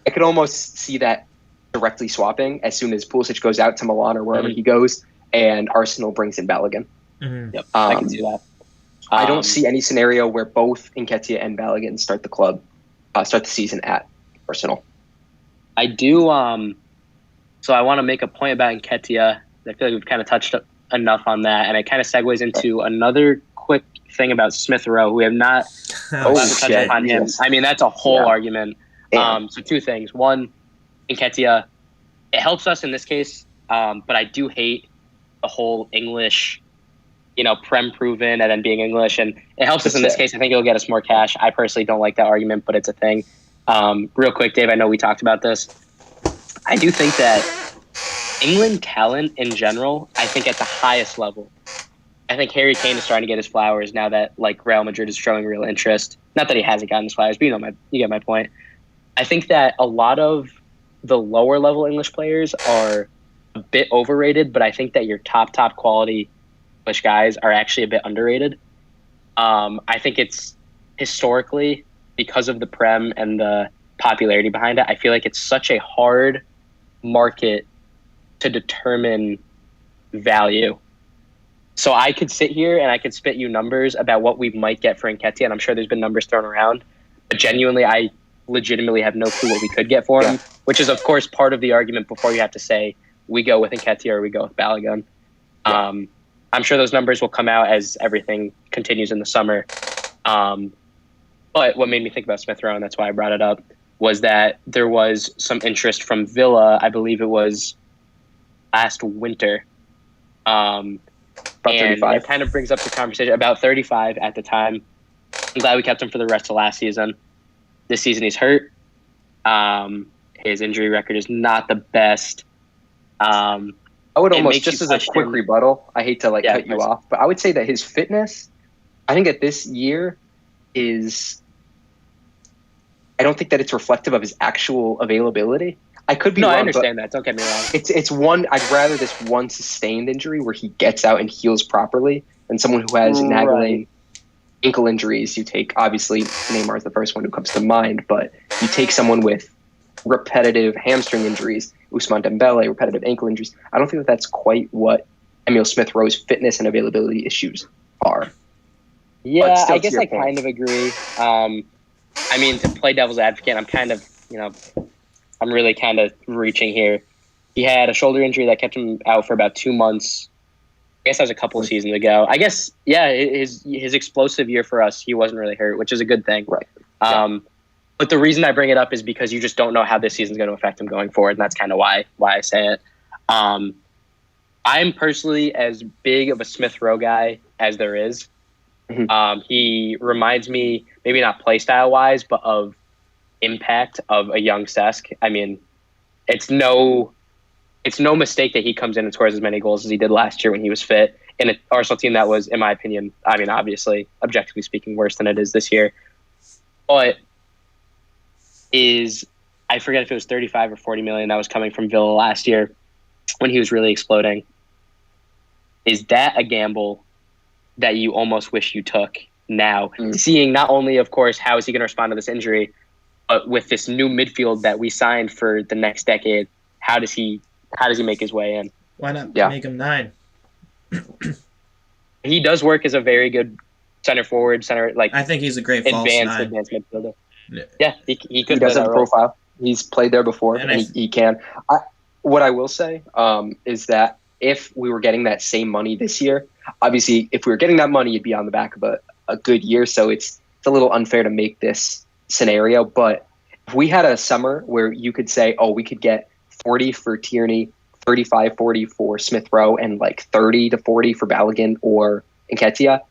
I could almost see that directly swapping as soon as Pulisic goes out to Milan or wherever he goes, and Arsenal brings in Balogun. Mm-hmm. Yep, I can see that. I don't see any scenario where both Nketiah and Balogun start the season at Arsenal. I do. So I want to make a point about Nketiah. I feel like we've kind of touched enough on that, and it kind of segues into another quick thing about Smith Rowe. We have not touched upon him. I mean, that's a whole argument. So 2 things. One, Nketiah, it helps us in this case, but I do hate the whole English, Prem proven and then being English, and it helps us in this case. I think it'll get us more cash. I personally don't like that argument, but it's a thing. Real quick, Dave, I know we talked about this. I do think that England talent in general, I think at the highest level, I think Harry Kane is starting to get his flowers now that like Real Madrid is showing real interest. Not that he hasn't gotten his flowers, but you get my point. I think that a lot of the lower level English players are a bit overrated, but I think that your top quality English guys are actually a bit underrated. I think it's historically because of the Prem and the popularity behind it. I feel like it's such a hard market to determine value. So I could sit here and I could spit you numbers about what we might get for Nketiah, and I'm sure there's been numbers thrown around. But genuinely, I legitimately have no clue what we could get for him, which is, of course, part of the argument before you have to say we go with Nketiah or we go with Balogun. Yeah. I'm sure those numbers will come out as everything continues in the summer. But what made me think about Smith Rowe, and that's why I brought it up, was that there was some interest from Villa. I believe it was last winter. About 35. It kind of brings up the conversation about 35 at the time. I'm glad we kept him for the rest of last season. This season he's hurt. His injury record is not the best. I would almost, just as a quick rebuttal, I hate to cut you off, but I would say that his fitness, I think at this year is, I don't think that it's reflective of his actual availability. I could be wrong. No, I understand that. Don't get me wrong. It's one, I'd rather this one sustained injury where he gets out and heals properly than someone who has nagging ankle injuries. You take, obviously, Neymar is the first one who comes to mind, but you take someone with repetitive hamstring injuries, Ousmane Dembele, repetitive ankle injuries. I don't think that that's quite what Emile Smith Rowe's fitness and availability issues are. Yeah, I guess I kind of agree. I mean, to play devil's advocate, I'm kind of, I'm really kind of reaching here. He had a shoulder injury that kept him out for about 2 months. I guess that was a couple of seasons ago. I guess, yeah, his explosive year for us, he wasn't really hurt, which is a good thing. Right. But the reason I bring it up is because you just don't know how this season's going to affect him going forward, and that's kind of why I say it. I'm personally as big of a Smith Rowe guy as there is. Mm-hmm. He reminds me, maybe not play style wise, but of impact of a young Cesc. I mean, it's no mistake that he comes in and scores as many goals as he did last year when he was fit in an Arsenal team that was, in my opinion, I mean, obviously, objectively speaking, worse than it is this year. But I forget if it was 35 or 40 million that was coming from Villa last year when he was really exploding. Is that a gamble that you almost wish you took now? Seeing not only, of course, how is he going to respond to this injury, but with this new midfield that we signed for the next decade, how does he make his way in? Why not make him 9? He does work as a very good center forward, I think he's a great advanced midfielder. Yeah, he could. He does have a profile. He's played there before, and he can. What I will say is that if we were getting that same money this year, obviously, if we were getting that money, you'd be on the back of a good year. So it's a little unfair to make this scenario. But if we had a summer where you could say, oh, we could get 40 for Tierney, 35, 40 for Smith Rowe, and like 30 to 40 for Balogun or Nketiah,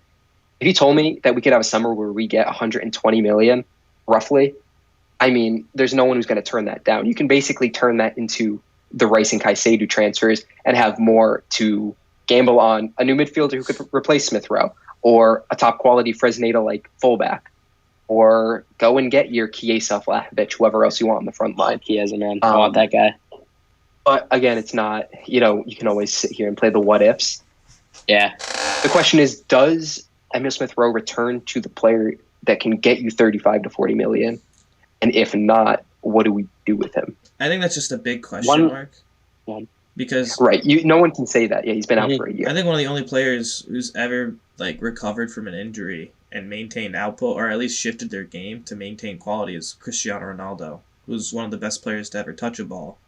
if you told me that we could have a summer where we get 120 million, roughly, I mean, there's no one who's going to turn that down. You can basically turn that into the Rice and Caicedo transfers and have more to gamble on a new midfielder who could replace Smith Rowe, or a top quality Fresneda like fullback, or go and get your Chiesa, Vlahovic, whoever else you want on the front line. Chiesa, man, I want that guy. But again, it's not, you can always sit here and play the what ifs. Yeah. The question is, does Emile Smith Rowe return to the player that can get you 35 to 40 million? And if not, what do we do with him? I think that's just a big question mark. Because no one can say that. Yeah, he's been out for a year. I think one of the only players who's ever recovered from an injury and maintained output, or at least shifted their game to maintain quality, is Cristiano Ronaldo, who's one of the best players to ever touch a ball.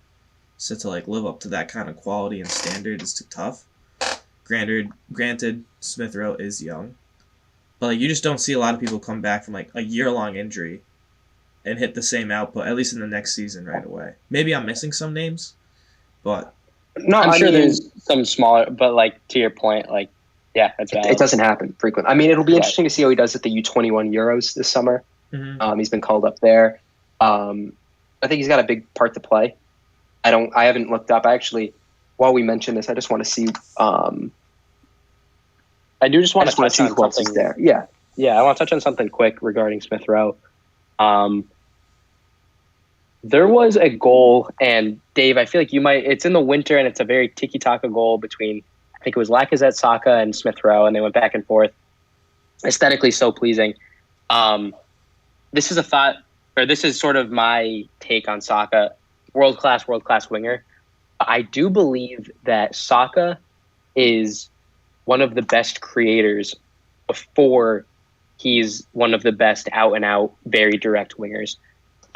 So to live up to that kind of quality and standard is too tough. Granted, Smith Rowe is young, but you just don't see a lot of people come back from a year-long injury and hit the same output, at least in the next season, right away. Maybe I'm missing some names, But No, I'm I sure mean, there's some smaller, but like to your point, like yeah, that's it valid. doesn't happen frequently. I mean, it'll be Right. interesting to see how he does at the U21 Euros this summer. mhm. He's been called up there. I think he's got a big part to play. I haven't looked up. While we mention this, I just want to see. I do just I want to just want to touch see on who else is something. there. Yeah. Yeah, I want to touch on something quick regarding Smith Rowe. There was a goal, and Dave, I feel like you might. It's in the winter, and it's a very tiki-taka goal between. I think it was Lacazette, Saka, and Smith Rowe, and they went back and forth. Aesthetically, so pleasing. This is a thought, or this is sort of my take on Saka. World class winger. I do believe that Saka is one of the best creators before he's one of the best out and out, very direct wingers.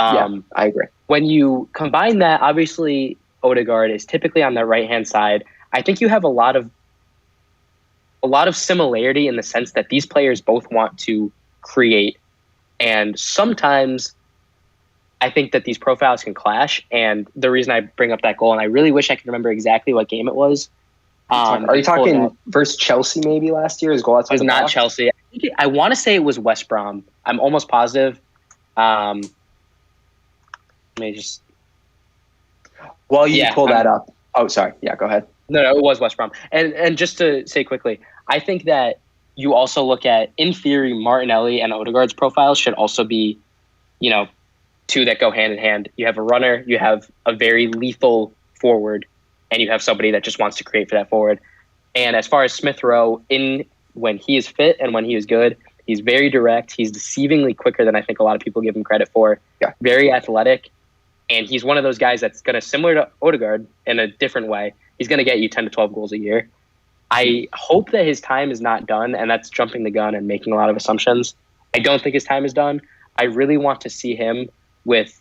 Yeah, I agree. When you combine that, obviously Odegaard is typically on the right hand side. I think you have a lot of similarity in the sense that these players both want to create, and sometimes I think that these profiles can clash. And the reason I bring up that goal, and I really wish I could remember exactly what game it was. Are you talking versus Chelsea maybe last year? His goal outside It was the not box? Chelsea. I want to say it was West Brom. I'm almost positive. Let me just. While you Yeah, pull that up. Oh, sorry. Yeah, go ahead. No, it was West Brom. And just to say quickly, I think that you also look at, in theory, Martinelli and Odegaard's profiles should also be, two that go hand in hand. You have a runner, you have a very lethal forward, and you have somebody that just wants to create for that forward. And as far as Smith Rowe, when he is fit and when he is good, he's very direct. He's deceivingly quicker than I think a lot of people give him credit for. Yeah. Very athletic. And he's one of those guys that's going to, similar to Odegaard in a different way, he's going to get you 10 to 12 goals a year. I hope that his time is not done, and that's jumping the gun and making a lot of assumptions. I don't think his time is done. I really want to see him with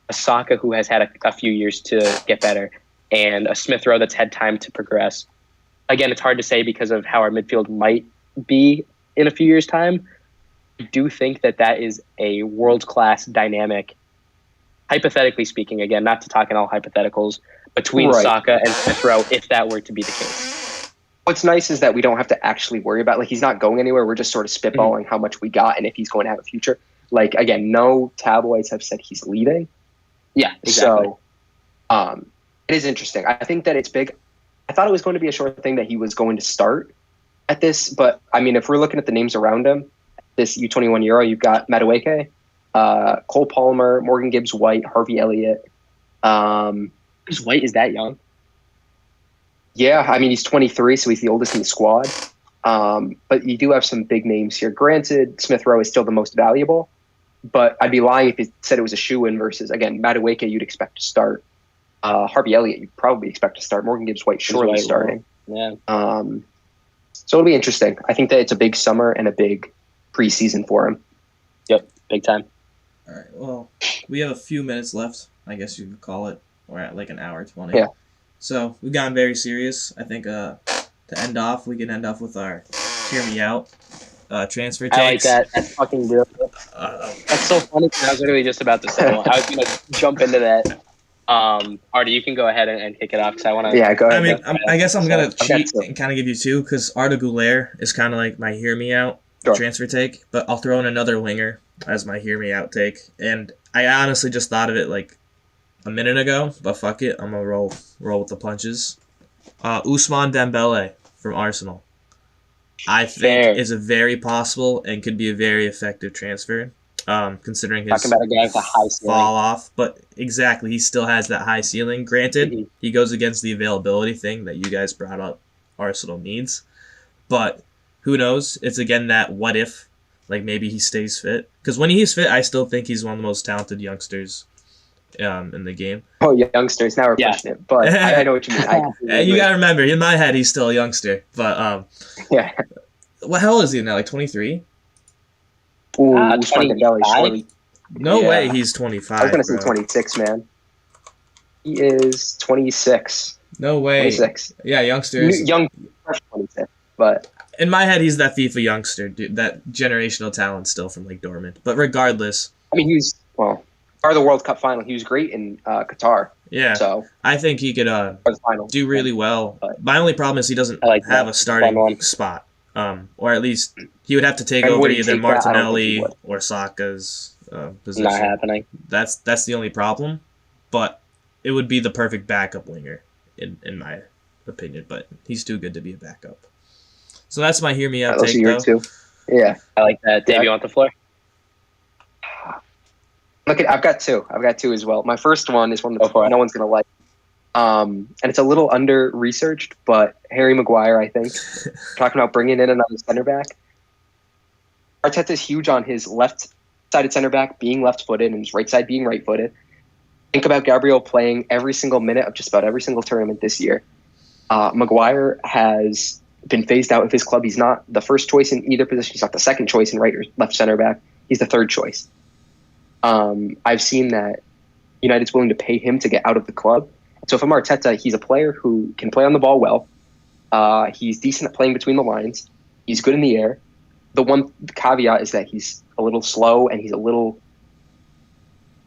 a Saka who has had a few years to get better, and a Smith Rowe that's had time to progress. Again, it's hard to say because of how our midfield might be in a few years' time. I do think that is a world-class dynamic, hypothetically speaking, again, not to talk in all hypotheticals, between Saka and Smith Rowe, if that were to be the case. What's nice is that we don't have to actually worry about, he's not going anywhere. We're just sort of spitballing how much we got and if he's going to have a future. Again, no tabloids have said he's leaving. Yeah, exactly. So it is interesting. I think that it's big. I thought it was going to be a short thing that he was going to start at this, but I mean, if we're looking at the names around him, this U21 Euro, you've got Madueke, Cole Palmer, Morgan Gibbs-White, Harvey Elliott. Gibbs-White is that young? Yeah, I mean, he's 23, so he's the oldest in the squad. But you do have some big names here. Granted, Smith Rowe is still the most valuable, but I'd be lying if it said it was a shoe-in versus, again, Madueke you'd expect to start. Harvey Elliott you'd probably expect to start. Morgan Gibbs-White surely starting. Yeah. So it'll be interesting. I think that it's a big summer and a big preseason for him. Yep, big time. All right, well, we have a few minutes left, I guess you could call it. We're at like an hour 20. Yeah. So we've gotten very serious. I think to end off, we can end off with our hear me out transfer takes. I like that. That's fucking real. That's so funny. I was literally just about to say, I was going to jump into that. Artie, you can go ahead and kick it off because I want to. Yeah, go ahead. I mean, I guess I'm going to cheat and kind of give you two because Arda Güler is kind of like my hear me out transfer take, but I'll throw in another winger as my hear me out take. And I honestly just thought of it like a minute ago, but fuck it, I'm gonna roll with the punches. Ousmane Dembele from Arsenal, I think is a very possible and could be a very effective transfer. Considering his talking about a guy with a high ceiling. fall off, but exactly, he still has that high ceiling. Granted, he goes against the availability thing that you guys brought up. Arsenal needs, but who knows? It's again that what if, like maybe he stays fit because when he's fit, I still think he's one of the most talented youngsters in the game. Oh, youngsters. Now we're pushing it, but I know what you mean. You gotta remember, in my head, he's still a youngster. But yeah. What hell is he now? Like 23? Ooh, 25? No way, he's 25. I was gonna say 26, man. He is 26. No way. 26. Yeah, youngsters. Young, 26. But in my head, he's that FIFA youngster, dude, that generational talent still from like Dortmund. But regardless, I mean, he was part of the World Cup final. He was great in Qatar. Yeah, So I think he could for the final, do really well. but My only problem is he doesn't I like have that. a Fun starting one. spot, or at least he would have to take and over would he either take that? I don't think he Martinelli would. or Saka's Not position. happening. That's the only problem, but it would be the perfect backup winger in my opinion. But he's too good to be a backup. So that's my hear me All out right, those are take your though. two. Yeah. I like that. Dave, Yeah. you want the floor? Look, I've got two. I've got two as well. My first one is one Go that for it. no one's going to like. And it's a little under researched, but Harry Maguire, I think, talking about bringing in another center back. Arteta's huge on his left-sided center back being left-footed and his right side being right-footed. Think about Gabriel playing every single minute of just about every single tournament this year. Maguire has been phased out of his club. He's not the first choice in either position. He's not the second choice in right or left center back. He's the third choice. I've seen that United's willing to pay him to get out of the club. So if I'm Arteta, he's a player who can play on the ball well. He's decent at playing between the lines. He's good in the air. The one caveat is that he's a little slow and he's a little.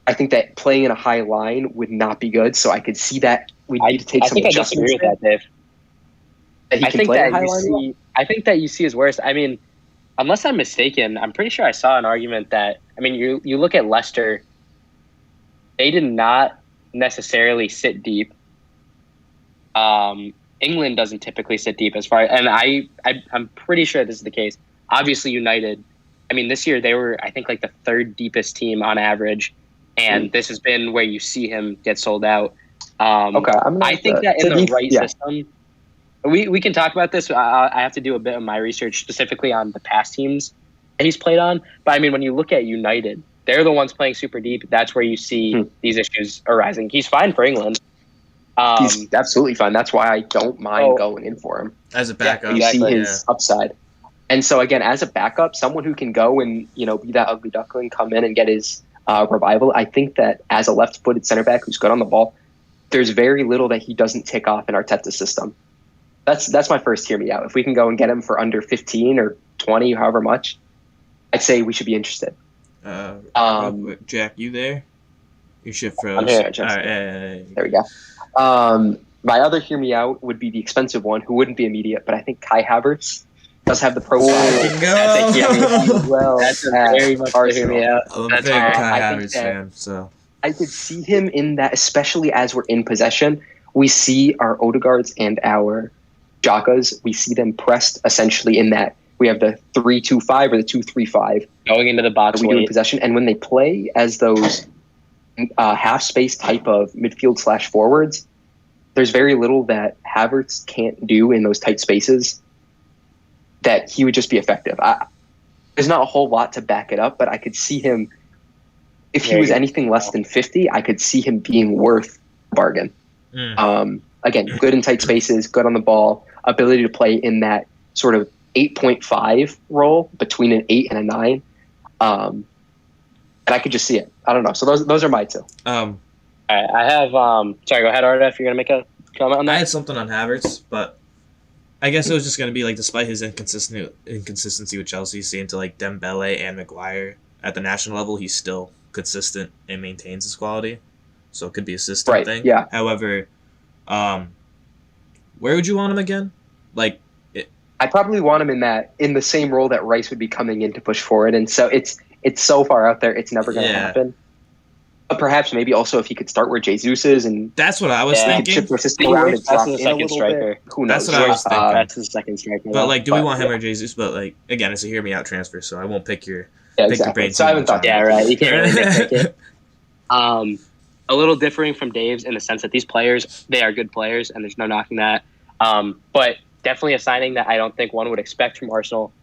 I think that playing in a high line would not be good. So I could see that we need to take some I adjustments. disagree with that, Dave. That he I can think play that in a high you line. see. I think that you see his worst. I mean, unless I'm mistaken, I'm pretty sure I saw an argument that. I mean, you look at Leicester. They did not necessarily sit deep. England doesn't typically sit deep as far, and I'm pretty sure this is the case. Obviously, United. I mean, this year they were, I think, like the third deepest team on average, and this has been where you see him get sold out. Okay, I think that in the right system, we can talk about this. I have to do a bit of my research specifically on the past teams that he's played on. But I mean, when you look at United, they're the ones playing super deep. That's where you see these issues arising. He's fine for England. He's absolutely fine. That's why I don't mind going in for him. As a backup, You see his upside. And so again, as a backup, someone who can go and be that ugly duckling, come in and get his revival. I think that as a left-footed center back who's good on the ball, there's very little that he doesn't tick off in Arteta's system. That's my first hear me out. If we can go and get him for under 15 or 20, however much, I'd say we should be interested. Jack, you there? Your shit froze. I'm here, there we go. My other hear me out would be the expensive one, who wouldn't be immediate, but I think Kai Havertz does have the profile. That's a very much to hear me out. I'm a big Kai Havertz fan, so I could see him in that, especially as we're in possession. We see our Odegaards and our Xhakas. We see them pressed essentially in that we have the 3-2-5 or the 2-3-5 going into the box. We do in possession, and when they play as those half space type of midfield / forwards, there's very little that Havertz can't do in those tight spaces that he would just be effective. There's not a whole lot to back it up, but I could see him, if he was anything less than 50, I could see him being worth a bargain. Again, good in tight spaces, good on the ball, ability to play in that sort of 8.5 role between an 8 and a 9. And I could just see it. I don't know. So those are my two. I have. Sorry, go ahead, Arda. If you're gonna make a comment on that, I had something on Havertz, but I guess it was just gonna be like, despite his inconsistency with Chelsea, seeing to like Dembele and Maguire at the national level, he's still consistent and maintains his quality. So it could be a system thing. Yeah. However, where would you want him again? Like, I probably want him in the same role that Rice would be coming in to push forward, and so it's so far out there, it's never going to happen. But perhaps maybe also if he could start where Jesus is, and that's what I was thinking. Chip their system around and drop in a second little striker. bit. Who knows? That's what I was thinking. That's the second striker. But like, do we want him or Jesus? But like, again, it's a hear me out transfer, so I won't pick your brain. So I haven't thought. Yeah, right. You can't really nitpick it. A little differing from Dave's in the sense that these players, they are good players, and there's no knocking that. But definitely a signing that I don't think one would expect from Arsenal.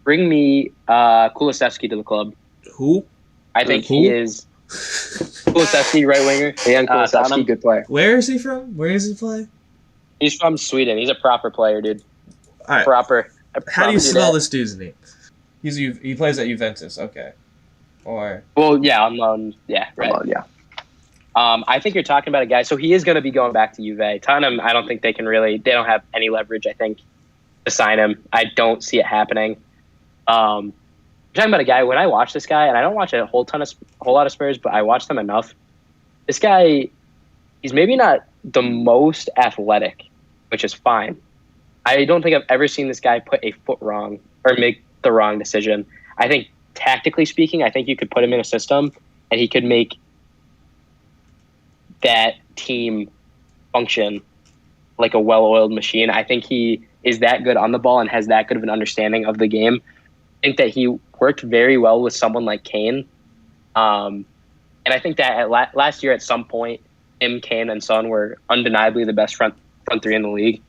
Bring me Kulusevski to the club. Who? I think he is Kulusevski, right winger. Yeah, Kulusevski, good player. Where is he from? Where does he play? He's from Sweden. He's a proper player, dude. All right. Proper. How do you spell this dude's name? He plays at Juventus. Okay. Or on loan. Yeah, right. On loan, yeah. I think you're talking about a guy. So he is going to be going back to Juve. Tottenham, I don't think they don't have any leverage, I think, to sign him. I don't see it happening. You're talking about a guy, when I watch this guy, and I don't watch a whole lot of Spurs, but I watch them enough. This guy He's maybe not the most athletic, which is fine. I don't think I've ever seen this guy put a foot wrong or make the wrong decision. I think tactically speaking, I think you could put him in a system and he could make that team function like a well-oiled machine. I think he is that good on the ball and has that good of an understanding of the game. I think that he worked very well with someone like Kane. And I think that last year at some point, him, Kane, and Son were undeniably the best front three in the league.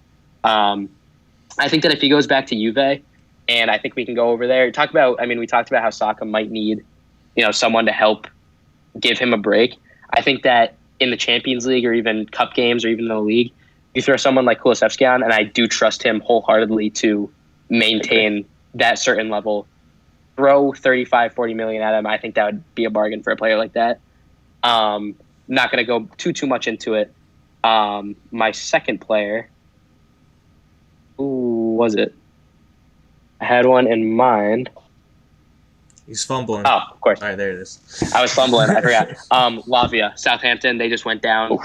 I think that if he goes back to Juve, and I think we can go over there, we talked about how Saka might need, someone to help give him a break. I think that in the Champions League or even cup games or even in the league, you throw someone like Kulusevski on, and I do trust him wholeheartedly to maintain that certain level. Throw 35, 40 million at him. I think that would be a bargain for a player like that. Not going to go too much into it. My second player, who was it? I had one in mind. He's fumbling. Oh, of course. All right, there it is. I was fumbling. I forgot. Lavia, Southampton, they just went down.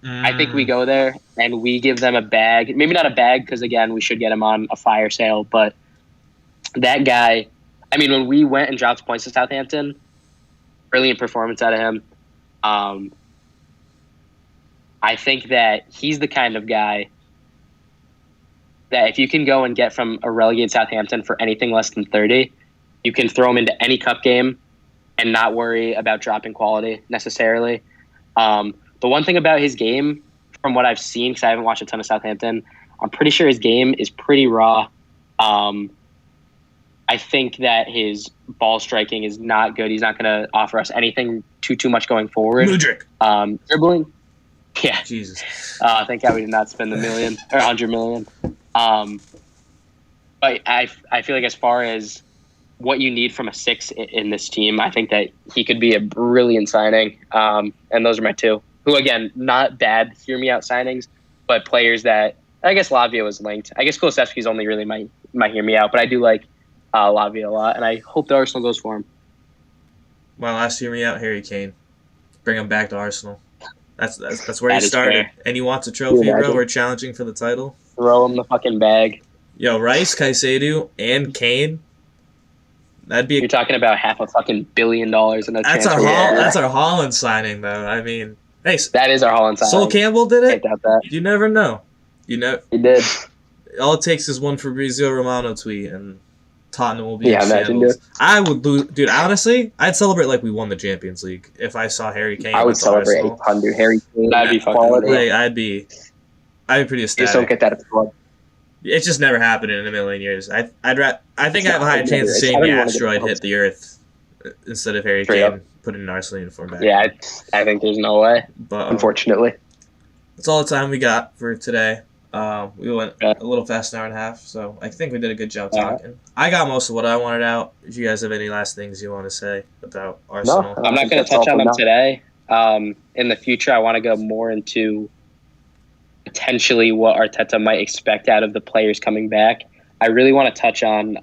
I think we go there and we give them a bag. Maybe not a bag because, again, we should get him on a fire sale. But that guy, when we went and dropped points to Southampton, brilliant performance out of him. I think that he's the kind of guy that if you can go and get from a relegated Southampton for anything less than 30, you can throw him into any cup game and not worry about dropping quality necessarily. The one thing about his game, from what I've seen, because I haven't watched a ton of Southampton, I'm pretty sure his game is pretty raw. I think that his ball striking is not good. He's not going to offer us anything too much going forward. Mudryk. Dribbling, yeah. Jesus. Thank God we did not spend the million or 100 million. But I feel like as far as what you need from a 6 in this team, I think that he could be a brilliant signing. And those are my two. Who, again, not bad, hear me out signings, but players that, I guess Lavia was linked. I guess Kulusevski's only really might hear me out, but I do like Lavia a lot, and I hope the Arsenal goes for him. My last hear me out, Harry Kane. Bring him back to Arsenal. That's where he started. Fair. And he wants a trophy, bro. We're challenging for the title. Throw him the fucking bag. Yo, Rice, Caicedo, and Kane. You're talking about $500 million in a transfer. That's our Holland signing, though. Hey, that is our Holland signing. Sol Campbell did it. Can't doubt that. You never know. He did. All it takes is one Fabrizio Romano tweet, and Tottenham will be in imagine, shambles. I would lose, dude. Honestly, I'd celebrate like we won the Champions League if I saw Harry Kane. I would celebrate a ton, dude. Harry Kane. That'd be fucking great. I'd be pretty ecstatic. Just don't get that at the club. It's just never happened in a million years. I think I have a higher chance of seeing the asteroid hit the Earth instead of Harry Kane putting an Arsenal uniform back. Yeah, I think there's no way. But unfortunately, that's all the time we got for today. We went a little past an hour and a half, so I think we did a good job talking. I got most of what I wanted out. If you guys have any last things you want to say about Arsenal? No, I'm not going to touch on them today. In the future, I want to go more into potentially what Arteta might expect out of the players coming back. I really want to touch on,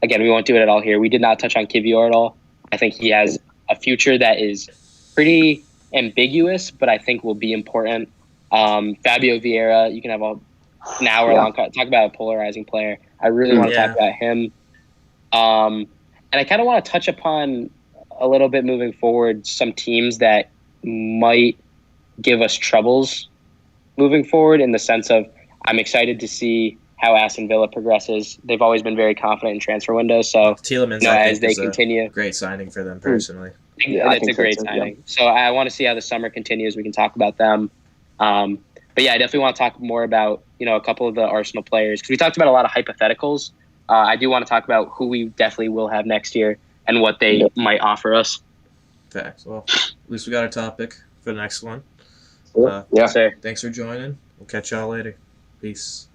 again, we won't do it at all here. We did not touch on Kivior at all. I think he has a future that is pretty ambiguous, but I think will be important. Fabio Vieira, you can have an hour-long talk about a polarizing player. I really want to talk about him. And I kind of want to touch upon a little bit moving forward some teams that might give us troubles moving forward, in the sense of I'm excited to see how Aston Villa progresses. They've always been very confident in transfer windows, so Tielemans, as they continue, great signing for them personally. It's a great signing. Yeah. So I want to see how the summer continues. We can talk about them. But yeah, I definitely want to talk more about a couple of the Arsenal players, because we talked about a lot of hypotheticals. I do want to talk about who we definitely will have next year and what they might offer us. Facts. Well, at least we got our topic for the next one. Sir. Thanks for joining. We'll catch y'all later. Peace.